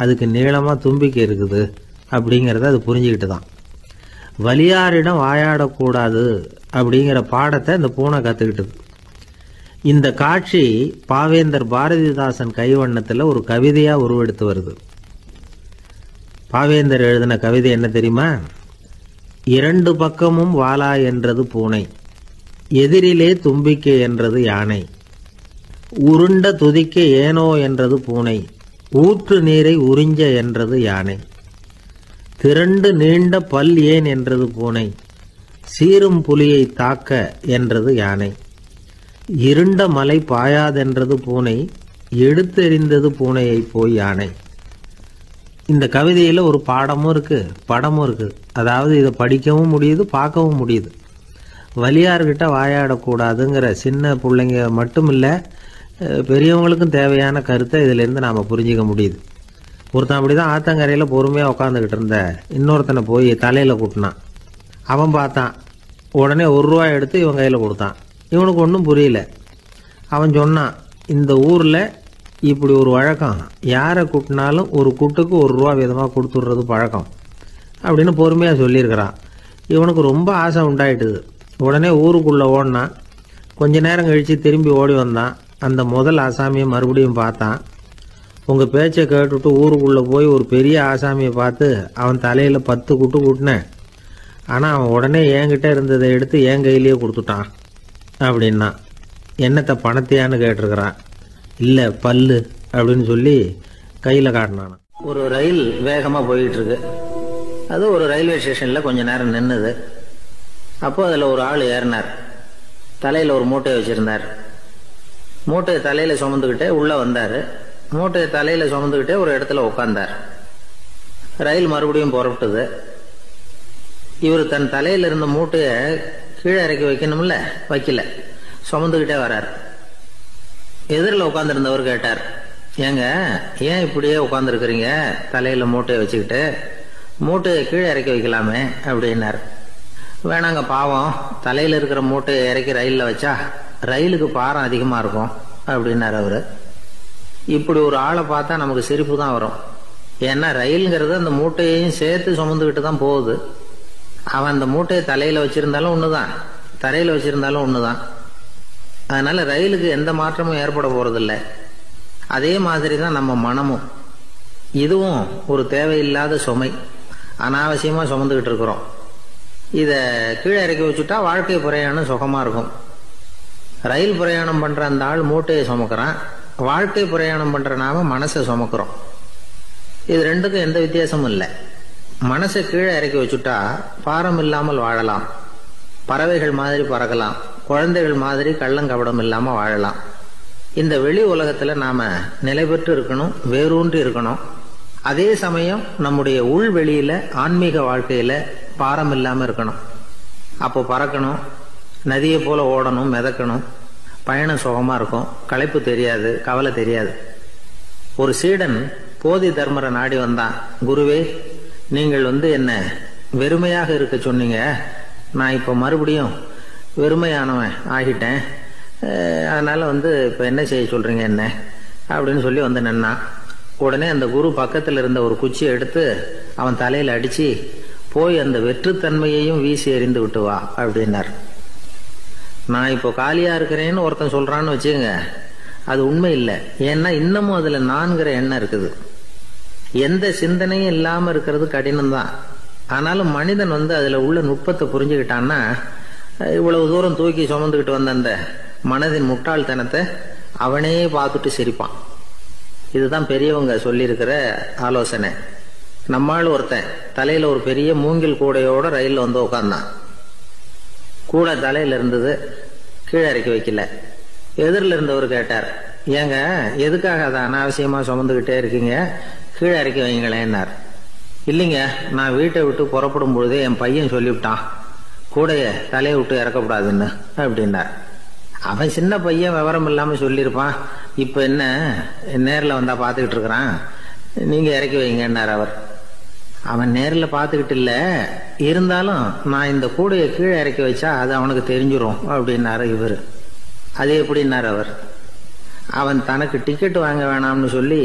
அதுக்கு நீளமா தும்பிக்கை இருக்குது அப்படிங்கிறத அது புரிஞ்சுக்கிட்டு தான். வலியாரிடம் வாயாடக்கூடாது அப்படிங்கிற பாடத்தை இந்த பூனை கற்றுக்கிட்டது. இந்த காட்சி பாவேந்தர் பாரதிதாசன் கைவண்ணத்தில் ஒரு கவிதையா உருவெடுத்து வருது. பாவேந்தர் எழுதின கவிதை என்ன தெரியுமா, 2 பக்கமும் வாலா என்றது பூனை, எதிரிலே தும்பிக்கை என்றது யானை, உருண்ட துதிக்க ஏனோ என்றது பூனை, ஊற்று நீரை உறிஞ்ச என்றது யானை, திரண்டு நீண்ட பல் ஏன் என்றது பூனை, சீரும் புலியை தாக்க என்றது யானை, இருண்ட மலை பாயாதென்றது பூனை, எடுத்தெறிந்தது பூனையை போய் யானை. இந்த கவிதையில் ஒரு பாடமும் இருக்குது படமும் இருக்குது. அதாவது இதை படிக்கவும் முடியுது பார்க்கவும் முடியுது. வலியார்கிட்ட வாயாடக்கூடாதுங்கிற சின்ன பிள்ளைங்க மட்டும் இல்லை, பெரியவங்களுக்கும் தேவையான கருத்தை இதிலேருந்து நாம் புரிஞ்சிக்க முடியுது. ஒருத்தன் அப்படி தான் ஆத்தங்கரையில் பொறுமையாக உட்காந்துக்கிட்டு இருந்த இன்னொருத்தனை போய் தலையில் கூட்டினான். அவன் பார்த்தான், உடனே ₹1 எடுத்து இவன் கையில் கொடுத்தான். இவனுக்கு ஒன்றும் புரியல. அவன் சொன்னான், இந்த ஊரில் இப்படி ஒரு வழக்கம், யாரை கூட்டினாலும் ஒரு கூட்டுக்கு ₹1 விதமாக கொடுத்துட்றது பழக்கம் அப்படின்னு பொறுமையாக சொல்லியிருக்கிறான். இவனுக்கு ரொம்ப ஆசை உண்டாயிட்டுது. உடனே ஊருக்குள்ளே ஓடினான். கொஞ்ச நேரம் கழித்து திரும்பி ஓடி வந்தான். அந்த முதல் ஆசாமியை மறுபடியும் பார்த்தான். உங்கள் பேச்சை கேட்டுவிட்டு ஊருக்குள்ளே போய் ஒரு பெரிய ஆசாமியை பார்த்து அவன் தலையில் 10 குட்டு கூட்டினேன். ஆனால் அவன் உடனே என்கிட்ட இருந்ததை எடுத்து என் கையிலேயே கொடுத்துட்டான் அப்படின்னா. என்னத்தை பணத்தையான்னு கேட்டிருக்கிறான். இல்லை பல்லு அப்படின்னு சொல்லி கையில் காட்டினான். ஒரு ரயில் வேகமாக போயிட்டு இருக்கு. அது ஒரு ரயில்வே ஸ்டேஷனில் கொஞ்ச நேரம் நின்றுது. அப்போ அதில் ஒரு ஆள் ஏறினார். தலையில் ஒரு மூட்டையை வச்சுருந்தார். மூட்டையை தலையில் சுமந்துக்கிட்டே உள்ளே வந்தார். மூட்டையை தலையில் சுமந்துக்கிட்டே ஒரு இடத்துல உட்கார்ந்தார். ரயில் மறுபடியும் புறப்பட்டது. இவர் தன் தலையில் இருந்த மூட்டையை கீழே இறக்கி வைக்கணும்ல, வைக்கல, சுமந்துக்கிட்டே வர்றார். எதிரில் உட்காந்துருந்தவர் கேட்டார், ஏங்க ஏன் இப்படியே உட்காந்துருக்குறீங்க தலையில் மூட்டையை வச்சுக்கிட்டு, மூட்டையை கீழே இறக்கி வைக்கலாமே அப்படின்னார். வேணாங்க, பாவம், தலையில் இருக்கிற மூட்டையை இறக்கி ரயிலில் வச்சா ரயிலுக்கு பாரம் அதிகமாக இருக்கும் அப்படின்னார் அவர். இப்படி ஒரு ஆளை பார்த்தா நமக்கு சிரிப்பு தான் வரும். ஏன்னா ரயிலுங்கிறது அந்த மூட்டையையும் சேர்த்து சுமந்துக்கிட்டு தான் போகுது. அவன் அந்த மூட்டையை தலையில் வச்சிருந்தாலும் ஒன்று தான், தரையில் வச்சிருந்தாலும் ஒன்று தான். அதனால ரயிலுக்கு எந்த மாற்றமும் ஏற்பட போறதில்ல. அதே மாதிரி தான் நம்ம மனமும். இதுவும் ஒரு தேவையில்லாத சுமை, அனாவசியமாக சுமந்துக்கிட்டு இருக்கிறோம். இதை கீழே இறக்கி வச்சுட்டா வாழ்க்கை பிரயாணம் சுகமாக இருக்கும். ரயில் பிரயாணம் பண்ணுற அந்த ஆள் மூட்டையை சுமக்கிறான், வாழ்க்கை பிரயாணம் பண்ணுற நாம மனசை சுமக்கிறோம். இது ரெண்டுக்கும் எந்த வித்தியாசமும் இல்லை. மனசை கீழே இறக்கி வச்சுட்டா பாரம் இல்லாமல் வாழலாம், பறவைகள் மாதிரி பறக்கலாம், குழந்தைகள் மாதிரி கள்ளங்கபடம் இல்லாமல் வாழலாம். இந்த வெளி உலகத்தில் நாம் நிலை பெற்று இருக்கணும், வேரூன்றி இருக்கணும். அதே சமயம் நம்முடைய உள்வெளியில் ஆன்மீக வாழ்க்கையில் பாரம் இல்லாமல் இருக்கணும். அப்போ பறக்கணும், நதியை போல ஓடணும், மிதக்கணும். பயணம் சுகமாக இருக்கும், களைப்பு தெரியாது, கவலை தெரியாது. ஒரு சீடன் போதி தர்மரை நாடி வந்தான். குருவே, நீங்கள் என்ன வெறுமையாக இருக்க சொன்னீங்க, நான் இப்போ மறுபடியும் வெறுமையானவன் ஆகிட்டேன், அதனால் இப்போ என்ன செய்ய சொல்கிறீங்க என்ன அப்படின்னு சொல்லி நின்னான். உடனே அந்த குரு பக்கத்தில் இருந்த ஒரு குச்சியை எடுத்து அவன் தலையில் அடித்து, போய் அந்த வெற்றுத்தன்மையையும் வீசி எறிந்து விட்டு வா அப்படின்னார். நான் இப்போ காலியாக இருக்கிறேன்னு ஒருத்தன் சொல்கிறான்னு வச்சுக்கோங்க, அது உண்மை இல்லை. ஏன்னா இன்னமும் அதில் நான்கிற எண்ணம் இருக்குது. எந்த சிந்தனையும் இல்லாமல் இருக்கிறது கடினம்தான். ஆனாலும் மனிதன் அதில் உள்ள நுட்பத்தை புரிஞ்சுக்கிட்டான்னா இவ்வளவு தூரம் தூக்கி சுமந்துக்கிட்டு வந்த அந்த மனதின் முட்டாள்தனத்தை அவனே பார்த்துட்டு சிரிப்பான். இதுதான் பெரியவங்க சொல்லியிருக்கிற ஆலோசனை. நம்மால் ஒருத்தன் தலையில் ஒரு பெரிய மூங்கில் கூடையோட ரயிலில் உட்கார்ந்தான். கூடை தலையில் இருந்தது, கீழே இறக்கி வைக்கல. எதிரில் இருந்தவர் கேட்டார், ஏங்க எதுக்காக அதை அனாவசியமாக சுமந்துக்கிட்டே இருக்கீங்க, கீழே இறக்கி வைங்களேன்னார். இல்லைங்க, நான் வீட்டை விட்டு புறப்படும் பொழுதே என் பையன் சொல்லிவிட்டான், கூடைய தலையை விட்டு இறக்கக்கூடாதுன்னு அப்படின்னார். அவன் சின்ன பையன், விவரம் இல்லாமல் சொல்லியிருப்பான். இப்போ என்ன நேரில் வந்தால் பார்த்துக்கிட்டு இருக்கிறான், நீங்கள் இறக்கி வைங்கன்னார் அவர். அவன் நேரில் பார்த்துக்கிட்டு இல்லை, இருந்தாலும் நான் இந்த கூடையை கீழே இறக்கி வச்சா அது அவனுக்கு தெரிஞ்சிடும் அப்படின்னாரு இவர். அது எப்படின்னார் அவர். அவன் தனக்கு டிக்கெட் வாங்க வேணாம்னு சொல்லி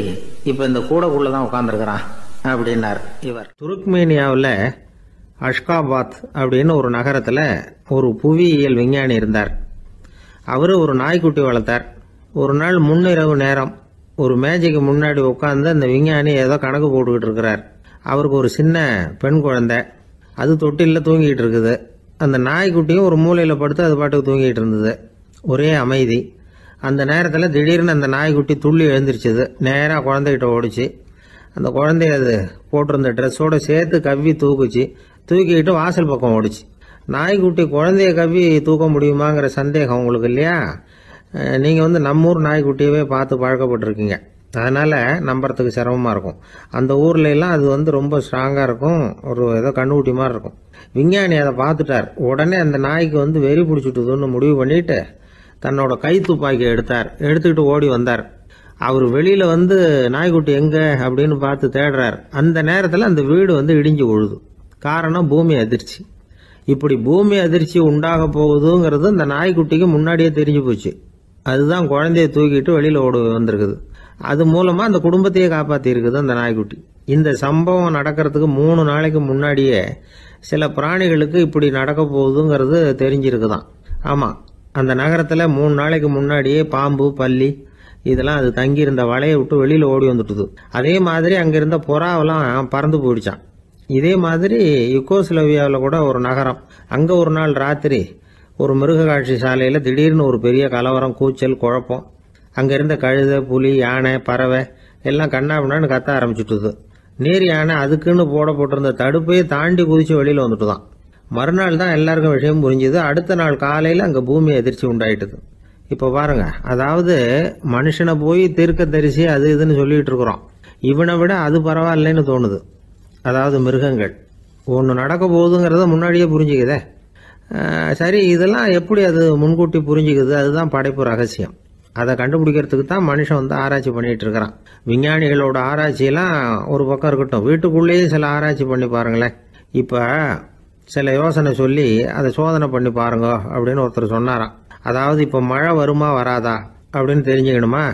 இப்போ இந்த கூடைக்குள்ளே தான் உட்காந்துருக்கிறான் அப்படின்னார் இவர். துருக்மேனியாவில் அஷ்காபாத் அப்படின்னு ஒரு நகரத்தில் ஒரு புவியியல் விஞ்ஞானி இருந்தார். அவர் ஒரு நாய்க்குட்டி வளர்த்தார். ஒரு நாள் முன்னிரவு நேரம் ஒரு மேஜைக்கு முன்னாடி உட்காந்து அந்த விஞ்ஞானி ஏதோ கணக்கு போட்டுக்கிட்டு இருக்கிறார். அவருக்கு ஒரு சின்ன பெண் குழந்தை, அது தொட்டிலில் தூங்கிட்டு இருக்குது. அந்த நாய்க்குட்டியும் ஒரு மூலையில் படுத்து அது பாட்டுக்கு தூங்கிட்டு இருந்தது. ஒரே அமைதி. அந்த நேரத்தில் திடீர்னு அந்த நாய்க்குட்டி துள்ளி எழுந்திரிச்சது. நேராக குழந்தைகிட்ட ஓடிச்சு. அந்த குழந்தைய அது போட்டிருந்த ட்ரெஸ்ஸோடு சேர்த்து கவ்வி தூக்குச்சு. தூக்கிக்கிட்டு வாசல் பக்கம் ஓடிச்சு. நாய்க்குட்டி குழந்தைய கவ்வி தூக்க முடியுமாங்கிற சந்தேகம் உங்களுக்கு இல்லையா? நீங்கள் நம்மூர் நாய்க்குட்டியவே பார்த்து பழக்கப்பட்டிருக்கீங்க. அதனால் நம்புறதுக்கு சிரமமாக இருக்கும். அந்த ஊர்ல எல்லாம் அது ரொம்ப ஸ்ட்ராங்காக இருக்கும். ஒரு ஏதோ கண்ணுக்குட்டி மாதிரி இருக்கும். விஞ்ஞானி அதை பார்த்துட்டார். உடனே அந்த நாய்க்கு வெறி பிடிச்சிட்டுதுன்னு முடிவு பண்ணிட்டு தன்னோட கை துப்பாக்கி எடுத்துக்கிட்டு ஓடி வந்தார். அவர் வெளியில் நாய்க்குட்டி எங்கே அப்படின்னு பார்த்து தேடுறார். அந்த நேரத்தில் அந்த வீடு இடிஞ்சு விழுது. காரணம் பூமி அதிர்ச்சி. இப்படி பூமி அதிர்ச்சி உண்டாக போகுதுங்கிறது அந்த நாய்க்குட்டிக்கு முன்னாடியே தெரிஞ்சு போச்சு. அதுதான் குழந்தைய தூக்கிட்டு வெளியில் ஓடி வந்திருக்குது. அது மூலமாக அந்த குடும்பத்தையே காப்பாற்றி இருக்குது அந்த நாய்க்குட்டி. இந்த சம்பவம் நடக்கிறதுக்கு 3 நாளைக்கு முன்னாடியே சில பிராணிகளுக்கு இப்படி நடக்க போகுதுங்கிறது தெரிஞ்சிருக்குதான். ஆமாம், அந்த நகரத்தில் 3 நாளைக்கு முன்னாடியே பாம்பு, பல்லி இதெல்லாம் அது தங்கியிருந்த வலையை விட்டு வெளியில் ஓடி வந்துட்டுது. அதே மாதிரி அங்கிருந்த புறாவெல்லாம் பறந்து போயிடுச்சான். இதே மாதிரி யுகோஸ்லோவியாவில் கூட ஒரு நகரம். அங்கே ஒரு நாள் ராத்திரி ஒரு மிருக காட்சி சாலையில் திடீர்னு ஒரு பெரிய கலவரம், கூச்சல், குழப்பம். அங்கே இருந்த கழுதை, புலி, யானை, பறவை எல்லாம் கண்ணாபின்னான்னு கத்த ஆரம்பிச்சுட்டுது. நேர் யானை அதுக்குன்னு போட்டிருந்த தடுப்பையே தாண்டி குதிச்சு வெளியில் வந்துட்டுதான். மறுநாள் தான் எல்லாருக்கும் விஷயம் புரிஞ்சுது. அடுத்த நாள் காலையில் அங்கே பூமி அதிர்ச்சி உண்டாயிட்டுது. இப்போ பாருங்க, அதாவது மனுஷனை போய் தீர்க்க தரிசி அது இதுன்னு சொல்லிட்டு இருக்கிறோம். இவனை விட அது பரவாயில்லைன்னு தோணுது. அதாவது மிருகங்கள் ஒன்று நடக்க போகுதுங்கிறத முன்னாடியே புரிஞ்சுக்குதே. சரி, இதெல்லாம் எப்படி அது முன்கூட்டி புரிஞ்சுக்குது? அதுதான் படைப்பு ரகசியம். அதை கண்டுபிடிக்கிறதுக்கு தான் மனுஷன் ஆராய்ச்சி பண்ணிட்டு இருக்கிறான். விஞ்ஞானிகளோட ஆராய்ச்சியெல்லாம் ஒரு பக்கம் இருக்கட்டும், வீட்டுக்குள்ளேயே சில ஆராய்ச்சி பண்ணி பாருங்களேன். இப்போ சில யோசனை சொல்லி அதை சோதனை பண்ணி பாருங்க அப்படின்னு ஒருத்தர் சொன்னாராம். அதாவது இப்போ மழை வருமா வராதா அப்படின்னு தெரிஞ்சுக்கணுமா,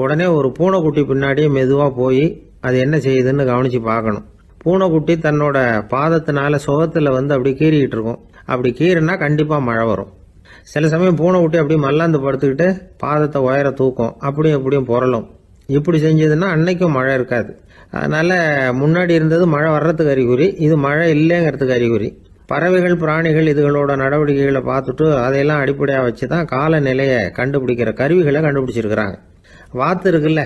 உடனே ஒரு பூனைக்குட்டி பின்னாடியே மெதுவாக போய் அது என்ன செய்யுதுன்னு கவனித்து பார்க்கணும். பூனைக்குட்டி தன்னோட பாதத்தினால சுகத்தில் அப்படி கீறிக்கிட்டு இருக்கும். அப்படி கீறினா கண்டிப்பாக மழை வரும். சில சமயம் பூனைக்குட்டி அப்படி மல்லாந்து படுத்துக்கிட்டு பாதத்தை உயர தூக்கும். அப்படியும் புரளும். இப்படி செஞ்சதுன்னா அன்னைக்கும் மழை இருக்காது. அதனால முன்னாடி இருந்தது மழை வர்றதுக்கு அறிகுறி, இது மழை இல்லைங்கிறதுக்கு அறிகுறி. பறவைகள், பிராணிகள் இதுகளோட நடவடிக்கைகளை பார்த்துட்டு அதையெல்லாம் அடிப்படையாக வச்சு தான் காலநிலையை கண்டுபிடிக்கிற கருவிகளை கண்டுபிடிச்சிருக்கிறாங்க. வாத்து இருக்குல்ல,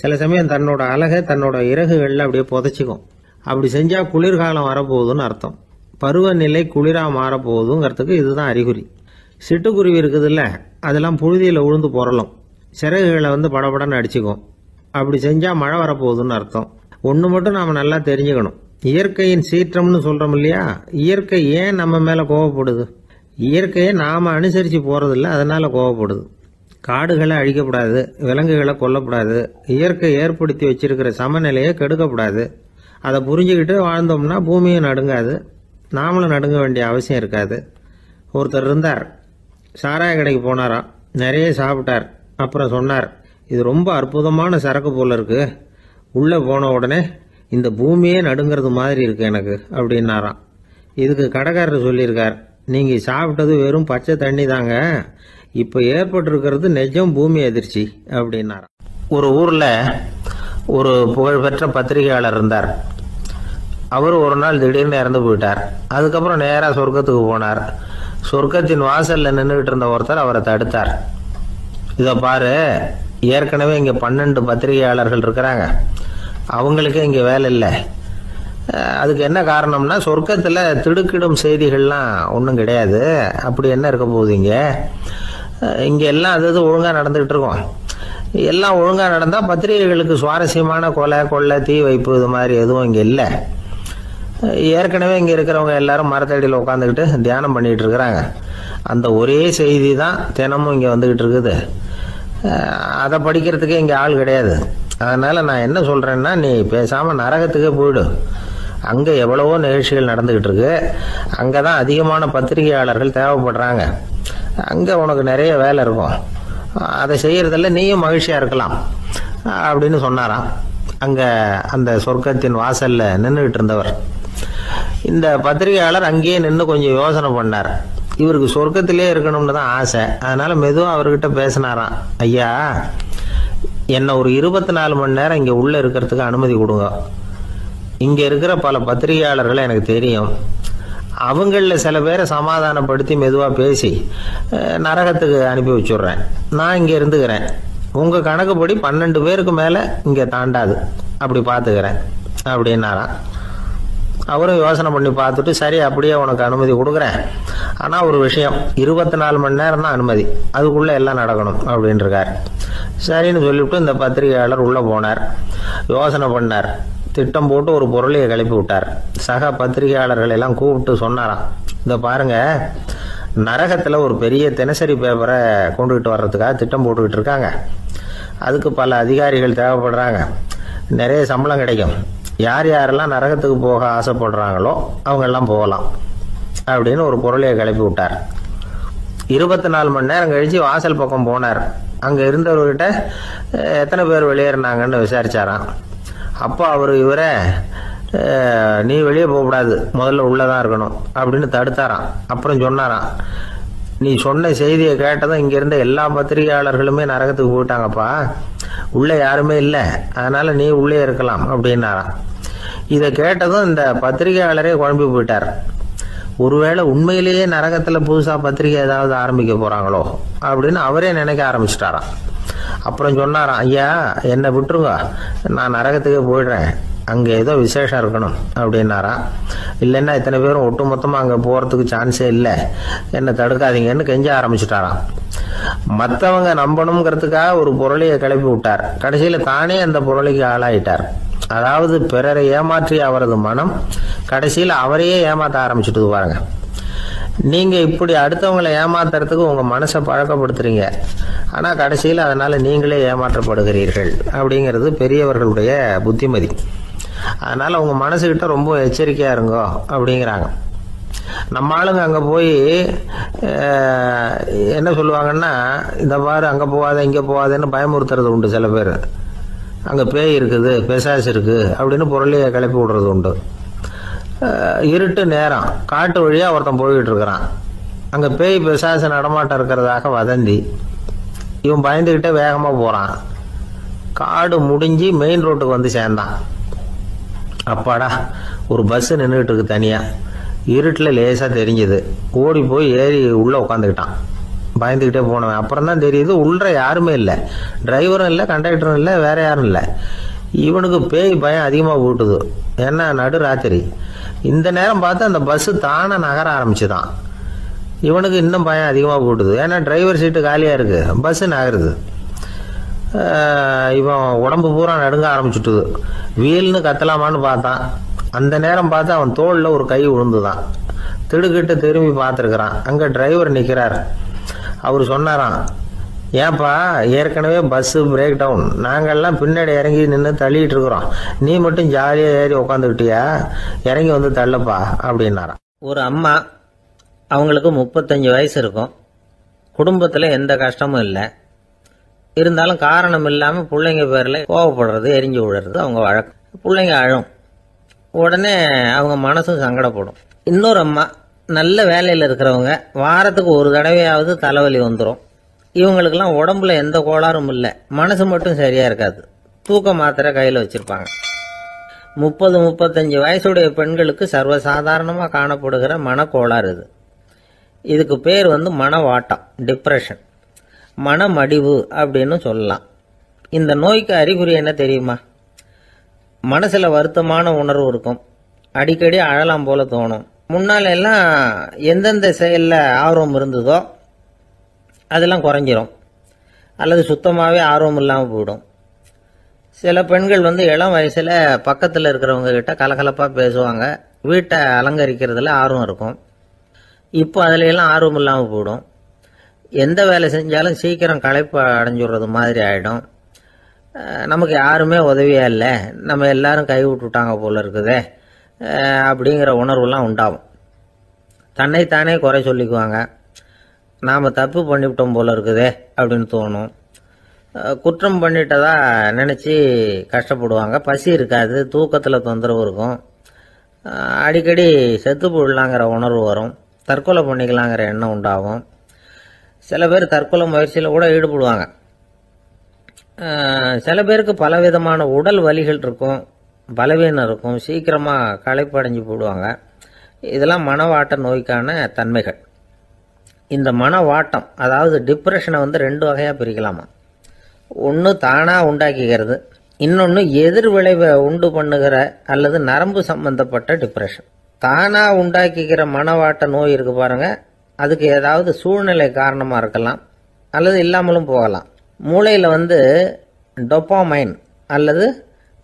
சில சமயம் தன்னோட அழகை தன்னோட இறகுகளில் அப்படியே புதைச்சிக்கும். அப்படி செஞ்சால் குளிர்காலம் வரப்போகுதுன்னு அர்த்தம். பருவநிலை குளிராக மாறப்போகுதுங்கிறதுக்கு இதுதான் அறிகுறி. சிட்டுக்குருவி இருக்குதுல்ல, அதெல்லாம் புழுதியில் உழுந்து புரளும். சிறகுகளை படபடன்னு அடிச்சுக்கும். அப்படி செஞ்சால் மழை வரப்போகுதுன்னு அர்த்தம். ஒன்று மட்டும் நாம் நல்லா தெரிஞ்சுக்கணும். இயற்கையின் சீற்றம்னு சொல்கிறோம் இல்லையா, இயற்கை ஏன் நம்ம மேலே கோவப்படுது? இயற்கையை நாம் அனுசரித்து போகிறதில்ல, அதனால் கோவப்படுது. காடுகளை அழிக்கப்படாது, விலங்குகளை கொல்லப்படாது, இயற்கை ஏற்படுத்தி வச்சிருக்கிற சமநிலையை கெடுக்கப்படாது. அதை புரிஞ்சுக்கிட்டு வாழ்ந்தோம்னா பூமியும் நடுங்காது, நாமளும் நடுங்க வேண்டிய அவசியம் இருக்காது. ஒருத்தர் இருந்தார், சாராய கடைக்கு போனாராம். நிறைய சாப்பிட்டார். அப்புறம் சொன்னார், இது ரொம்ப அற்புதமான சரக்கு போல இருக்கு. உள்ளே போன உடனே இந்த பூமியே நடுங்கிறது மாதிரி இருக்கு எனக்கு அப்படின்னாராம். இதுக்கு கடைக்காரர் சொல்லியிருக்கார், நீங்கள் சாப்பிட்டது வெறும் பச்சை தண்ணி தாங்க, இப்போ ஏற்பட்டிருக்கிறது நிஜம் பூமி அதிர்ச்சி அப்படின்னாராம். ஒரு ஊரில் ஒரு புகழ்பெற்ற பத்திரிகையாளர் இருந்தார். அவர் ஒரு நாள் திடீர்னு இறந்து போயிட்டார். அதுக்கப்புறம் நேராக சொர்க்கத்துக்கு போனார். சொர்க்கத்தின் வாசலில் நின்றுகிட்டு இருந்த ஒருத்தர் அவரை தடுத்தார். இதை பாரு, ஏற்கனவே இங்கே 12 பத்திரிகையாளர்கள் இருக்கிறாங்க, அவங்களுக்கே இங்கே வேலை இல்லை. அதுக்கு என்ன காரணம்னா, சொர்க்கத்தில் திடுக்கிடும் செய்திகள்லாம் ஒன்றும் கிடையாது. அப்படி என்ன இருக்க போகுது? இங்கே எல்லாம் அது ஒழுங்காக நடந்துகிட்டு இருக்கோம். எல்லாம் ஒழுங்காக நடந்தால் பத்திரிகைகளுக்கு சுவாரஸ்யமான கொலை, கொள்ளை, தீ வைப்பு இது மாதிரி எதுவும் இங்கே இல்லை. ஏற்கனவே இங்கே இருக்கிறவங்க எல்லாரும் மரத்தடியில் உட்காந்துக்கிட்டு தியானம் பண்ணிகிட்டு இருக்கிறாங்க. அந்த ஒரே செய்தி தான் தினமும் இங்கே வந்துக்கிட்டு இருக்குது. அதை படிக்கிறதுக்கே இங்கே ஆள் கிடையாது. அதனால் நான் என்ன சொல்கிறேன்னா, நீ பேசாமல் நரகத்துக்கே போயிடு. அங்கே எவ்வளவோ நிகழ்ச்சிகள் நடந்துக்கிட்டு இருக்கு. அங்கே தான் அதிகமான பத்திரிகையாளர்கள் தேவைப்படுறாங்க. அங்கே உனக்கு நிறைய வேலை இருக்கும். அதை செய்கிறதில்ல நீயும் மகிழ்ச்சியாக இருக்கலாம் அப்படின்னு சொன்னாராம். அங்கே அந்த சொர்க்கத்தின் வாசலில் நின்றுக்கிட்டு இருந்தவர். இந்த பத்திரிகையாளர் அங்கேயே நின்று கொஞ்சம் யோசனை பண்ணார். இவருக்கு சொர்க்கத்திலே இருக்கணும்னு தான் ஆசை. அதனால் மெதுவாக அவர்கிட்ட பேசினாராம். ஐயா, என்னை ஒரு 24 மணி நேரம் இங்கே உள்ளே இருக்கிறதுக்கு அனுமதி கொடுங்க. இங்கே இருக்கிற பல பத்திரிகையாளர்களை எனக்கு தெரியும். அவங்களில் சில பேரை சமாதானப்படுத்தி மெதுவாக பேசி நரகத்துக்கு அனுப்பி வச்சுட்றேன். நான் இங்கே இருந்துக்கிறேன். உங்கள் கணக்குப்படி 12 பேருக்கு மேலே இங்கே தாண்டாது, அப்படி பார்த்துக்கிறேன் அப்படின்னாராம். அவரும் யோசனை பண்ணி பார்த்துட்டு, சரி அப்படியே உனக்கு அனுமதி கொடுக்குறேன், ஆனால் ஒரு விஷயம், 24 மணி நேரம் தான் அனுமதி, அதுக்குள்ளே எல்லாம் நடக்கணும் அப்படின்ட்டுருக்கார். சரின்னு சொல்லிவிட்டு இந்த பத்திரிகையாளர் உள்ளே போனார். யோசனை பண்ணார், திட்டம் போட்டு ஒரு பொருளையை கிளப்பி விட்டார். சக பத்திரிகையாளர்கள் எல்லாம் கூப்பிட்டு சொன்னாராம், இந்த பாருங்க, நரகத்தில் ஒரு பெரிய தினசரி பேப்பரை கொண்டுகிட்டு வர்றதுக்காக திட்டம் போட்டுக்கிட்டு இருக்காங்க. அதுக்கு பல அதிகாரிகள் தேவைப்படுறாங்க, நிறைய சம்பளம் கிடைக்கும். யார் யாரெல்லாம் நரகத்துக்கு போக ஆசைப்படுறாங்களோ அவங்கெல்லாம் போகலாம் அப்படின்னு ஒரு பொருளையை கிளப்பி விட்டார். 24 மணி நேரம் கழித்து வாசல் பக்கம் போனார். அங்கே இருந்தவர்கிட்ட எத்தனை பேர் வெளியேறினாங்கன்னு விசாரிச்சாராம். அப்போ அவர் இவரை, நீ வெளியே போகக்கூடாது, முதல்ல உள்ளதான் இருக்கணும் அப்படின்னு தடுத்தாராம். அப்புறம் சொன்னாராம், நீ சொன்ன செய்தியை கேட்டதும் இங்கிருந்த எல்லா பத்திரிகையாளர்களுமே நரகத்துக்கு போயிட்டாங்கப்பா, உள்ளே யாருமே இல்லை, அதனால நீ உள்ளே இருக்கலாம் அப்படின்னாராம். இதை கேட்டதும் இந்த பத்திரிகையாளரே குழம்பி போயிட்டார். ஒருவேளை உண்மையிலேயே நரகத்தில் புதுசாக பத்திரிகை ஏதாவது ஆரம்பிக்க போகிறாங்களோ அப்படின்னு அவரே நினைக்க ஆரம்பிச்சிட்டாராம். அப்புறம் சொன்னாராம், ஐயா என்னை விட்டுருங்க, நான் நரகத்துக்கே போயிடுறேன், அங்கே ஏதோ விசேஷம் இருக்கணும் அப்படின்னாராம். இல்லைன்னா இத்தனை பேரும் ஒட்டு மொத்தமாக அங்கே போகிறதுக்கு சான்ஸே இல்லை, என்னை தடுக்காதீங்கன்னு கெஞ்ச ஆரம்பிச்சுட்டாராம். மற்றவங்க நம்பணுங்கிறதுக்காக ஒரு பொருளையை கிளப்பி விட்டார். கடைசியில் தானே அந்த பொருளைக்கு ஆளாயிட்டார். அதாவது பிறரை ஏமாற்றிய அவரது மனம் கடைசியில் அவரையே ஏமாற்ற ஆரம்பிச்சுட்டு பாருங்க. நீங்கள் இப்படி அடுத்தவங்களை ஏமாத்துறதுக்கு உங்கள் மனசை பழக்கப்படுத்துறீங்க, ஆனால் கடைசியில் அதனால் நீங்களே ஏமாற்றப்படுகிறீர்கள் அப்படிங்கிறது பெரியவர்களுடைய புத்திமதி. அதனால் உங்கள் மனசுக்கிட்ட ரொம்ப எச்சரிக்கையாக இருங்கோ அப்படிங்கிறாங்க. நம்ம ஆளுங்க அங்கே போய் என்ன சொல்லுவாங்கன்னா, இந்த பாரு அங்கே போகாத இங்கே போகாதன்னு பயமுறுத்துறது உண்டு. சில பேர் அங்கே பேய் இருக்குது, பிசாசு இருக்குது அப்படின்னு பொருளையை கிளப்பி விடுறது உண்டு. இருட்டு நேரம், காட்டு வழியாக ஒருத்தன் போய்கிட்டு இருக்கிறான். அங்கே பேய் பிசாசு நடமாட்டம் இருக்கிறதாக வதந்தி. இவன் பயந்துக்கிட்டே வேகமாக போகிறான். காடு முடிஞ்சு மெயின் ரோட்டுக்கு வந்து சேர்ந்தான். அப்பாடா, ஒரு பஸ்ஸு நின்றுக்கிட்டு இருக்கு தனியாக, இருட்டில் லேசாக தெரிஞ்சுது. ஓடி போய் ஏறி உள்ளே உட்காந்துக்கிட்டான். பயந்துக்கிட்டே போனவன் அப்புறம் தான் தெரியுது உள்ள யாருமே இல்லை, டிரைவரும் இல்லை, கண்டக்டரும் இல்லை, வேற யாரும் இல்லை. இவனுக்கு பேய் பயம் அதிகமாக போட்டுது. ஏன்னா நடு ராத்திரி, இந்த நேரம் பார்த்து அந்த பஸ்ஸு தானே நகர ஆரம்பிச்சுதான். இவனுக்கு இன்னும் பயம் அதிகமாக போட்டுது. ஏன்னா டிரைவர் சீட்டு காலியாக இருக்கு, பஸ்ஸு நகருது. இவன் உடம்பு பூரா நடுங்க ஆரம்பிச்சுட்டுது. வீல்னு கத்தலாமான்னு பார்த்தான். அந்த நேரம் பார்த்து அவன் தோளில் ஒரு கை விழுந்துதான். திடுக்கிட்டு திரும்பி பார்த்துருக்கிறான். அங்கே டிரைவர் நிற்கிறார். அவர் சொன்னாராம், ஏன்பா ஏற்கனவே பஸ்ஸு பிரேக் டவுன், நாங்கள்லாம் பின்னாடி இறங்கி நின்று தள்ளிட்டு இருக்கிறோம், நீ மட்டும் ஜாலியாக ஏறி உக்காந்துக்கிட்டியா, இறங்கி வந்து தள்ளப்பா அப்படின்னாராம். ஒரு அம்மா, அவங்களுக்கு 35 வயசு இருக்கும். குடும்பத்தில் எந்த கஷ்டமும் இல்லை. இருந்தாலும் காரணம் இல்லாமல் பிள்ளைங்க பேரில் கோவப்படுறது, எரிஞ்சு விடுறது அவங்க வழக்கம். பிள்ளைங்க அழும், உடனே அவங்க மனசும் சங்கடப்படும். இன்னொரு அம்மா, நல்ல வேலையில் இருக்கிறவங்க, வாரத்துக்கு ஒரு தடவையாவது தலைவலி வந்துடும். இவங்களுக்கெல்லாம் உடம்புல எந்த கோளாறும் இல்லை, மனசு மட்டும் சரியாக இருக்காது. தூக்க மாத்திரை கையில் வச்சுருப்பாங்க. 30-35 வயசுடைய பெண்களுக்கு சர்வசாதாரணமாக காணப்படுகிற மனக்கோளாறு இது. இதுக்கு பேர் மனவாட்டம், டிப்ரெஷன், மனமடிவு அப்படின்னு சொல்லலாம். இந்த நோய்க்கு அறிகுறி என்ன தெரியுமா? மனசில் வருத்தமான உணர்வு இருக்கும், அடிக்கடி அழலாம் போல தோணும். முன்னால எல்லாம் எந்தெந்த செயலில் ஆர்வம் இருந்ததோ அதெல்லாம் குறைஞ்சிரும், அல்லது சுத்தமாகவே ஆர்வம் இல்லாமல் போயிடும். சில பெண்கள் இளம் வயசில் பக்கத்தில் இருக்கிறவங்க கிட்ட கலகலப்பாக பேசுவாங்க, வீட்டை அலங்கரிக்கிறதுல ஆர்வம் இருக்கும். இப்போ அதில் எல்லாம் ஆர்வம் இல்லாமல் போயிடும். எந்த வேலை செஞ்சாலும் சீக்கிரம் களைப்பு அடைஞ்சுடுறது மாதிரி ஆகிடும். நமக்கு யாருமே உதவியாக இல்லை, நம்ம எல்லாரும் கை விட்டுட்டாங்க போல இருக்குதே அப்படிங்கிற உணர்வுலாம் உண்டாகும். தன்னைத்தானே குறை சொல்லிக்குவாங்க, நாம் தப்பு பண்ணிவிட்டோம் போல இருக்குதே அப்படின்னு தோணும். குற்றம் பண்ணிட்டதா நினச்சி கஷ்டப்படுவாங்க. பசி இருக்காது, தூக்கத்தில் தொந்தரவு இருக்கும். அடிக்கடி செத்து போடலாங்கிற உணர்வு வரும், தற்கொலை பண்ணிக்கலாங்கிற எண்ணம் உண்டாகும். சில பேர் தற்கொலை முயற்சியில் கூட ஈடுபடுவாங்க. சில பேருக்கு பலவிதமான உடல் வலிகள் இருக்கும், பலவீனம் இருக்கும், சீக்கிரமாக களைப்படைஞ்சு போடுவாங்க. இதெல்லாம் மனவாட்ட நோய்க்கான தன்மைகள். இந்த மனவாட்டம் அதாவது டிப்ரெஷனை வந்து 2 வகையாக பிரிக்கலாமா. ஒன்று தானாக உண்டாக்கிக்கிறது, இன்னொன்று எதிர் விளைவை உண்டு பண்ணுகிற அல்லது நரம்பு சம்பந்தப்பட்ட டிப்ரெஷன். தானாக உண்டாக்கிக்கிற மனவாட்ட நோய் இருக்கு பாருங்க, அதுக்கு ஏதாவது சூழ்நிலை காரணமாக இருக்கலாம் அல்லது இல்லாமலும் போகலாம். மூளையில் வந்து டொப்பாமைன் அல்லது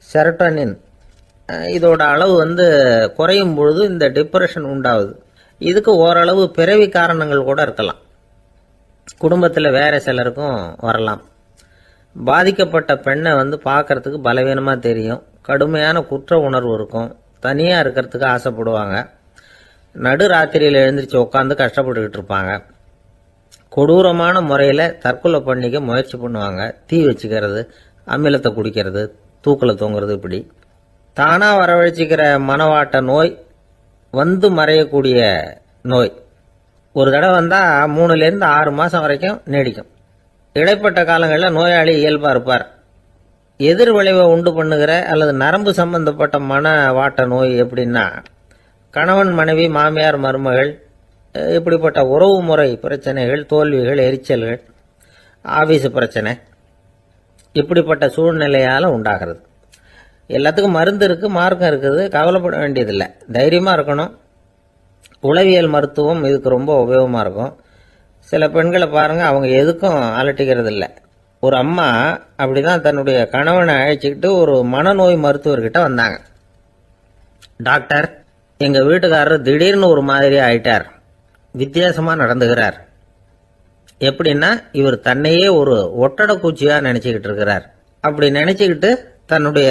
செரட்டோனின் இதோட அளவு வந்து குறையும் பொழுது இந்த டிப்ரெஷன் உண்டாகுது. இதுக்கு ஓரளவு பிறவி காரணங்கள் கூட இருக்கலாம். குடும்பத்தில் வேற சிலருக்கும் வரலாம். பாதிக்கப்பட்ட பெண்ணை வந்து பார்க்கறதுக்கு பலவீனமாக தெரியும், கடுமையான குற்ற உணர்வு இருக்கும், தனியாக இருக்கிறதுக்கு ஆசைப்படுவாங்க, நடு ராத்திரியில் எழுந்திரிச்சு உட்காந்து கஷ்டப்பட்டுக்கிட்டு இருப்பாங்க, கொடூரமான முறையில் தற்கொலை பண்ணிக்க முயற்சி பண்ணுவாங்க, தீ வச்சுக்கிறது, அமிலத்தை குடிக்கிறது, தூக்கில் தொங்குறது. இப்படி தானாக வரவழைச்சிக்கிற மனவாட்ட நோய் வந்து மறையக்கூடிய நோய். ஒரு தடவை வந்தால் 3லேருந்து 6 மாதம் வரைக்கும் நீடிக்கும். இடைப்பட்ட காலங்களில் நோயாளி இயல்பாக இருப்பார். எதிர் விளைவை உண்டு பண்ணுகிற அல்லது நரம்பு சம்பந்தப்பட்ட மனவாட்ட நோய் எப்படின்னா, கணவன் மனைவி மாமியார் மருமகள் இப்படிப்பட்ட உறவு முறை பிரச்சனைகள், தோல்விகள், எரிச்சல்கள், ஆபீஸ் பிரச்சனை இப்படிப்பட்ட சூழ்நிலையால் உண்டாகிறது. எல்லாத்துக்கும் மருந்து இருக்குது, மார்க்கம் இருக்குது, கவலைப்பட வேண்டியதில்லை, தைரியமாக இருக்கணும். உளவியல் மருத்துவம் இதுக்கு ரொம்ப உபயோகமாக இருக்கும். சில பெண்களை பாருங்கள், அவங்க எதுக்கும் அலட்டிக்கிறது இல்லை. ஒரு அம்மா அப்படிதான் தன்னுடைய கணவனை அழைச்சிக்கிட்டு ஒரு மனநோய் மருத்துவர்கிட்ட வந்தாங்க. டாக்டர், எங்கள் வீட்டுக்காரர் திடீர்னு ஒரு மாதிரி ஆயிட்டார், வித்தியாசமாக நடந்துகிறார். எப்படின்னா, இவர் தன்னையே ஒரு ஒட்டடை பூச்சியாக நினச்சிக்கிட்டு இருக்கிறார். அப்படி நினச்சிக்கிட்டு தன்னுடைய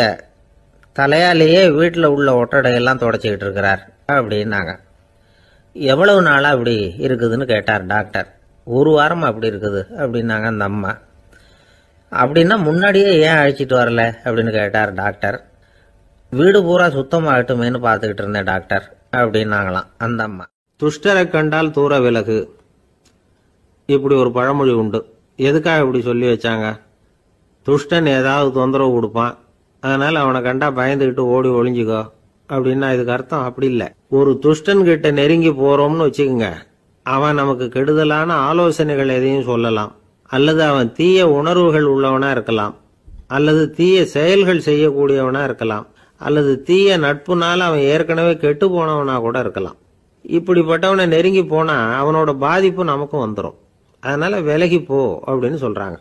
தலையாலேயே வீட்டில் உள்ள ஒட்டடையெல்லாம் தொடச்சிக்கிட்டு இருக்கிறார் அப்படின்னாங்க. எவ்வளவு நாளாக அப்படி இருக்குதுன்னு கேட்டார் டாக்டர். 1 வாரமாக அப்படி இருக்குது அப்படின்னாங்க அந்த அம்மா. அப்படின்னா முன்னாடியே ஏன் அழைச்சிட்டு வரல அப்படின்னு கேட்டார் டாக்டர். வீடு பூரா சுத்தமாகட்டுமேனு பார்த்துக்கிட்டு இருந்தேன் டாக்டர் அப்படின்னாங்களாம் அந்த அம்மா. துஷ்டரை கண்டால் தூர விலகு, இப்படி ஒரு பழமொழி உண்டு. எதுக்காக இப்படி சொல்லி வச்சாங்க? துஷ்டன் ஏதாவது தொந்தரவு கொடுப்பான், அதனால அவனை கண்டா பயந்துக்கிட்டு ஓடி ஒளிஞ்சுக்கோ அப்படின்னா இதுக்கு அர்த்தம் அப்படி இல்லை. ஒரு துஷ்டன் கிட்ட நெருங்கி போறோம்னு வச்சுக்கோங்க, அவன் நமக்கு கெடுதலான ஆலோசனைகள் எதையும் சொல்லலாம், அல்லது அவன் தீய உணர்வுகள் உள்ளவனா இருக்கலாம், அல்லது தீய செயல்கள் செய்யக்கூடியவனா இருக்கலாம், அல்லது தீய நட்புனால அவன் ஏற்கனவே கெட்டு போனவனா கூட இருக்கலாம். இப்படிப்பட்டவனை நெருங்கி போனா அவனோட பாதிப்பு நமக்கும் வந்துடும். அதனால விலகி போ அப்படின்னு சொல்றாங்க.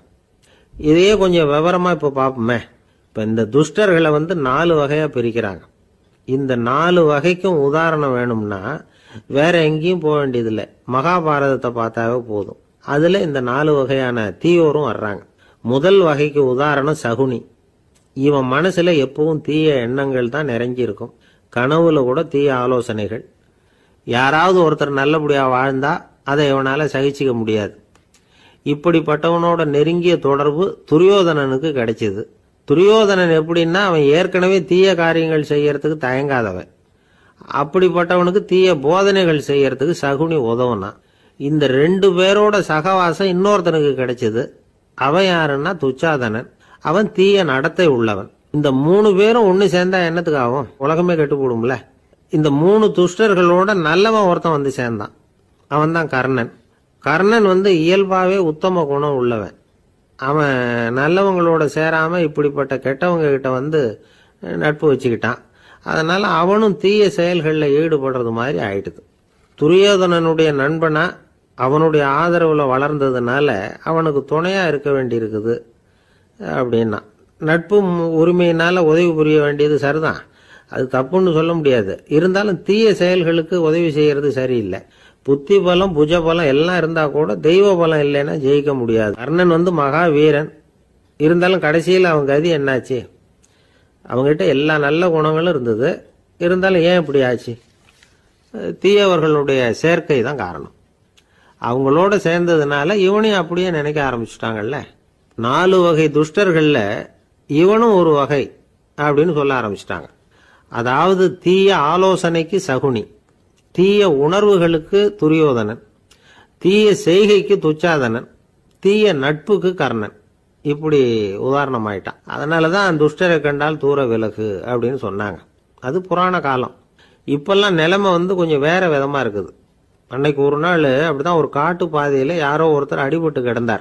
இதையே கொஞ்சம் விவரமா இப்ப பார்ப்போமே. இப்ப இந்த துஷ்டர்களை வந்து 4 வகையா பிரிக்கிறாங்க. இந்த 4 வகைக்கும் உதாரணம் வேணும்னா வேற எங்கேயும் போக வேண்டியதில்லை, மகாபாரதத்தை பார்த்தாவே போதும். அதுல இந்த 4 வகையான தீயோரும் வர்றாங்க. முதல் வகைக்கு உதாரணம் சகுனி. இவன் மனசுல எப்பவும் தீய எண்ணங்கள் தான் நிறைஞ்சி இருக்கும், கனவுல கூட தீய ஆலோசனைகள். யாராவது ஒருத்தர் நல்லபடியா வாழ்ந்தா அதை இவனால சகிச்சிக்க முடியாது. இப்படிப்பட்டவனோட நெருங்கிய தொடர்பு துரியோதனனுக்கு கிடைச்சது. துரியோதனன் எப்படின்னா, அவன் ஏற்கனவே தீய காரியங்கள் செய்யறதுக்கு தயங்காதவன். அப்படிப்பட்டவனுக்கு தீய போதனைகள் செய்யறதுக்கு சகுனி உதவுனான். இந்த 2 பேரோட சகவாசம் இன்னொருத்தனுக்கு கிடைச்சது. அவன் யாருன்னா துச்சாதனன். அவன் தீய நடத்தை உள்ளவன். இந்த 3 பேரும் ஒன்னு சேர்ந்தா என்னத்துக்கு ஆகும்? உலகமே கெட்டு போடும்ல. இந்த 3 துஷ்டர்களோட நல்லவன் ஒருத்தன் வந்து சேர்ந்தான், அவன் தான் கர்ணன். கர்ணன் வந்து இயல்பாவே உத்தம குணம் உள்ளவன். அவன் நல்லவங்களோட சேராம இப்படிப்பட்ட கெட்டவங்க கிட்ட வந்து நட்பு வச்சுக்கிட்டான். அதனால அவனும் தீய செயல்களில் ஈடுபடுறது மாதிரி ஆயிடுது. துரியோதனனுடைய நண்பனா அவனுடைய ஆதரவுல வளர்ந்ததுனால அவனுக்கு துணையா இருக்க வேண்டி இருக்குது அப்படின்னா. நட்பு உரிமையினால உதவி புரிய வேண்டியது சரிதான், அது தப்புன்னு சொல்ல முடியாது. இருந்தாலும் தீய செயல்களுக்கு உதவி செய்யறது சரியில்லை. புத்தி பலம் புஜ பலம் எல்லாம் இருந்தா கூட தெய்வ பலம் இல்லைன்னா ஜெயிக்க முடியாது. கர்ணன் வந்து மகா வீரன், இருந்தாலும் கடைசியில் அவன் கதி என்னாச்சு? அவங்ககிட்ட எல்லா நல்ல குணங்களும் இருந்தது, இருந்தாலும் ஏன் இப்படி ஆச்சு? தீயவர்களுடைய சேர்க்கை தான் காரணம். அவங்களோட சேர்ந்ததுனால இவனையும் அப்படியே நினைக்க ஆரம்பிச்சுட்டாங்கல்ல. 4 வகை துஷ்டர்கள்ல இவனும் ஒரு வகை அப்படின்னு சொல்ல ஆரம்பிச்சிட்டாங்க. அதாவது தீய ஆலோசனைக்கு சகுனி, தீய உணர்வுகளுக்கு துரியோதனன், தீய செய்கைக்கு துச்சாதனன், தீய நட்புக்கு கர்ணன். இப்படி உதாரணமாயிட்டான். அதனாலதான் துஷ்டரை கண்டால் தூர விலகு அப்படின்னு சொன்னாங்க. அது புராண காலம். இப்பெல்லாம் நிலைமை கொஞ்சம் வேற விதமா இருக்குது. அன்னைக்கு ஒரு நாள் அப்படிதான் ஒரு காட்டு பாதையில யாரோ ஒருத்தர் அடிபட்டு கிடந்தார்.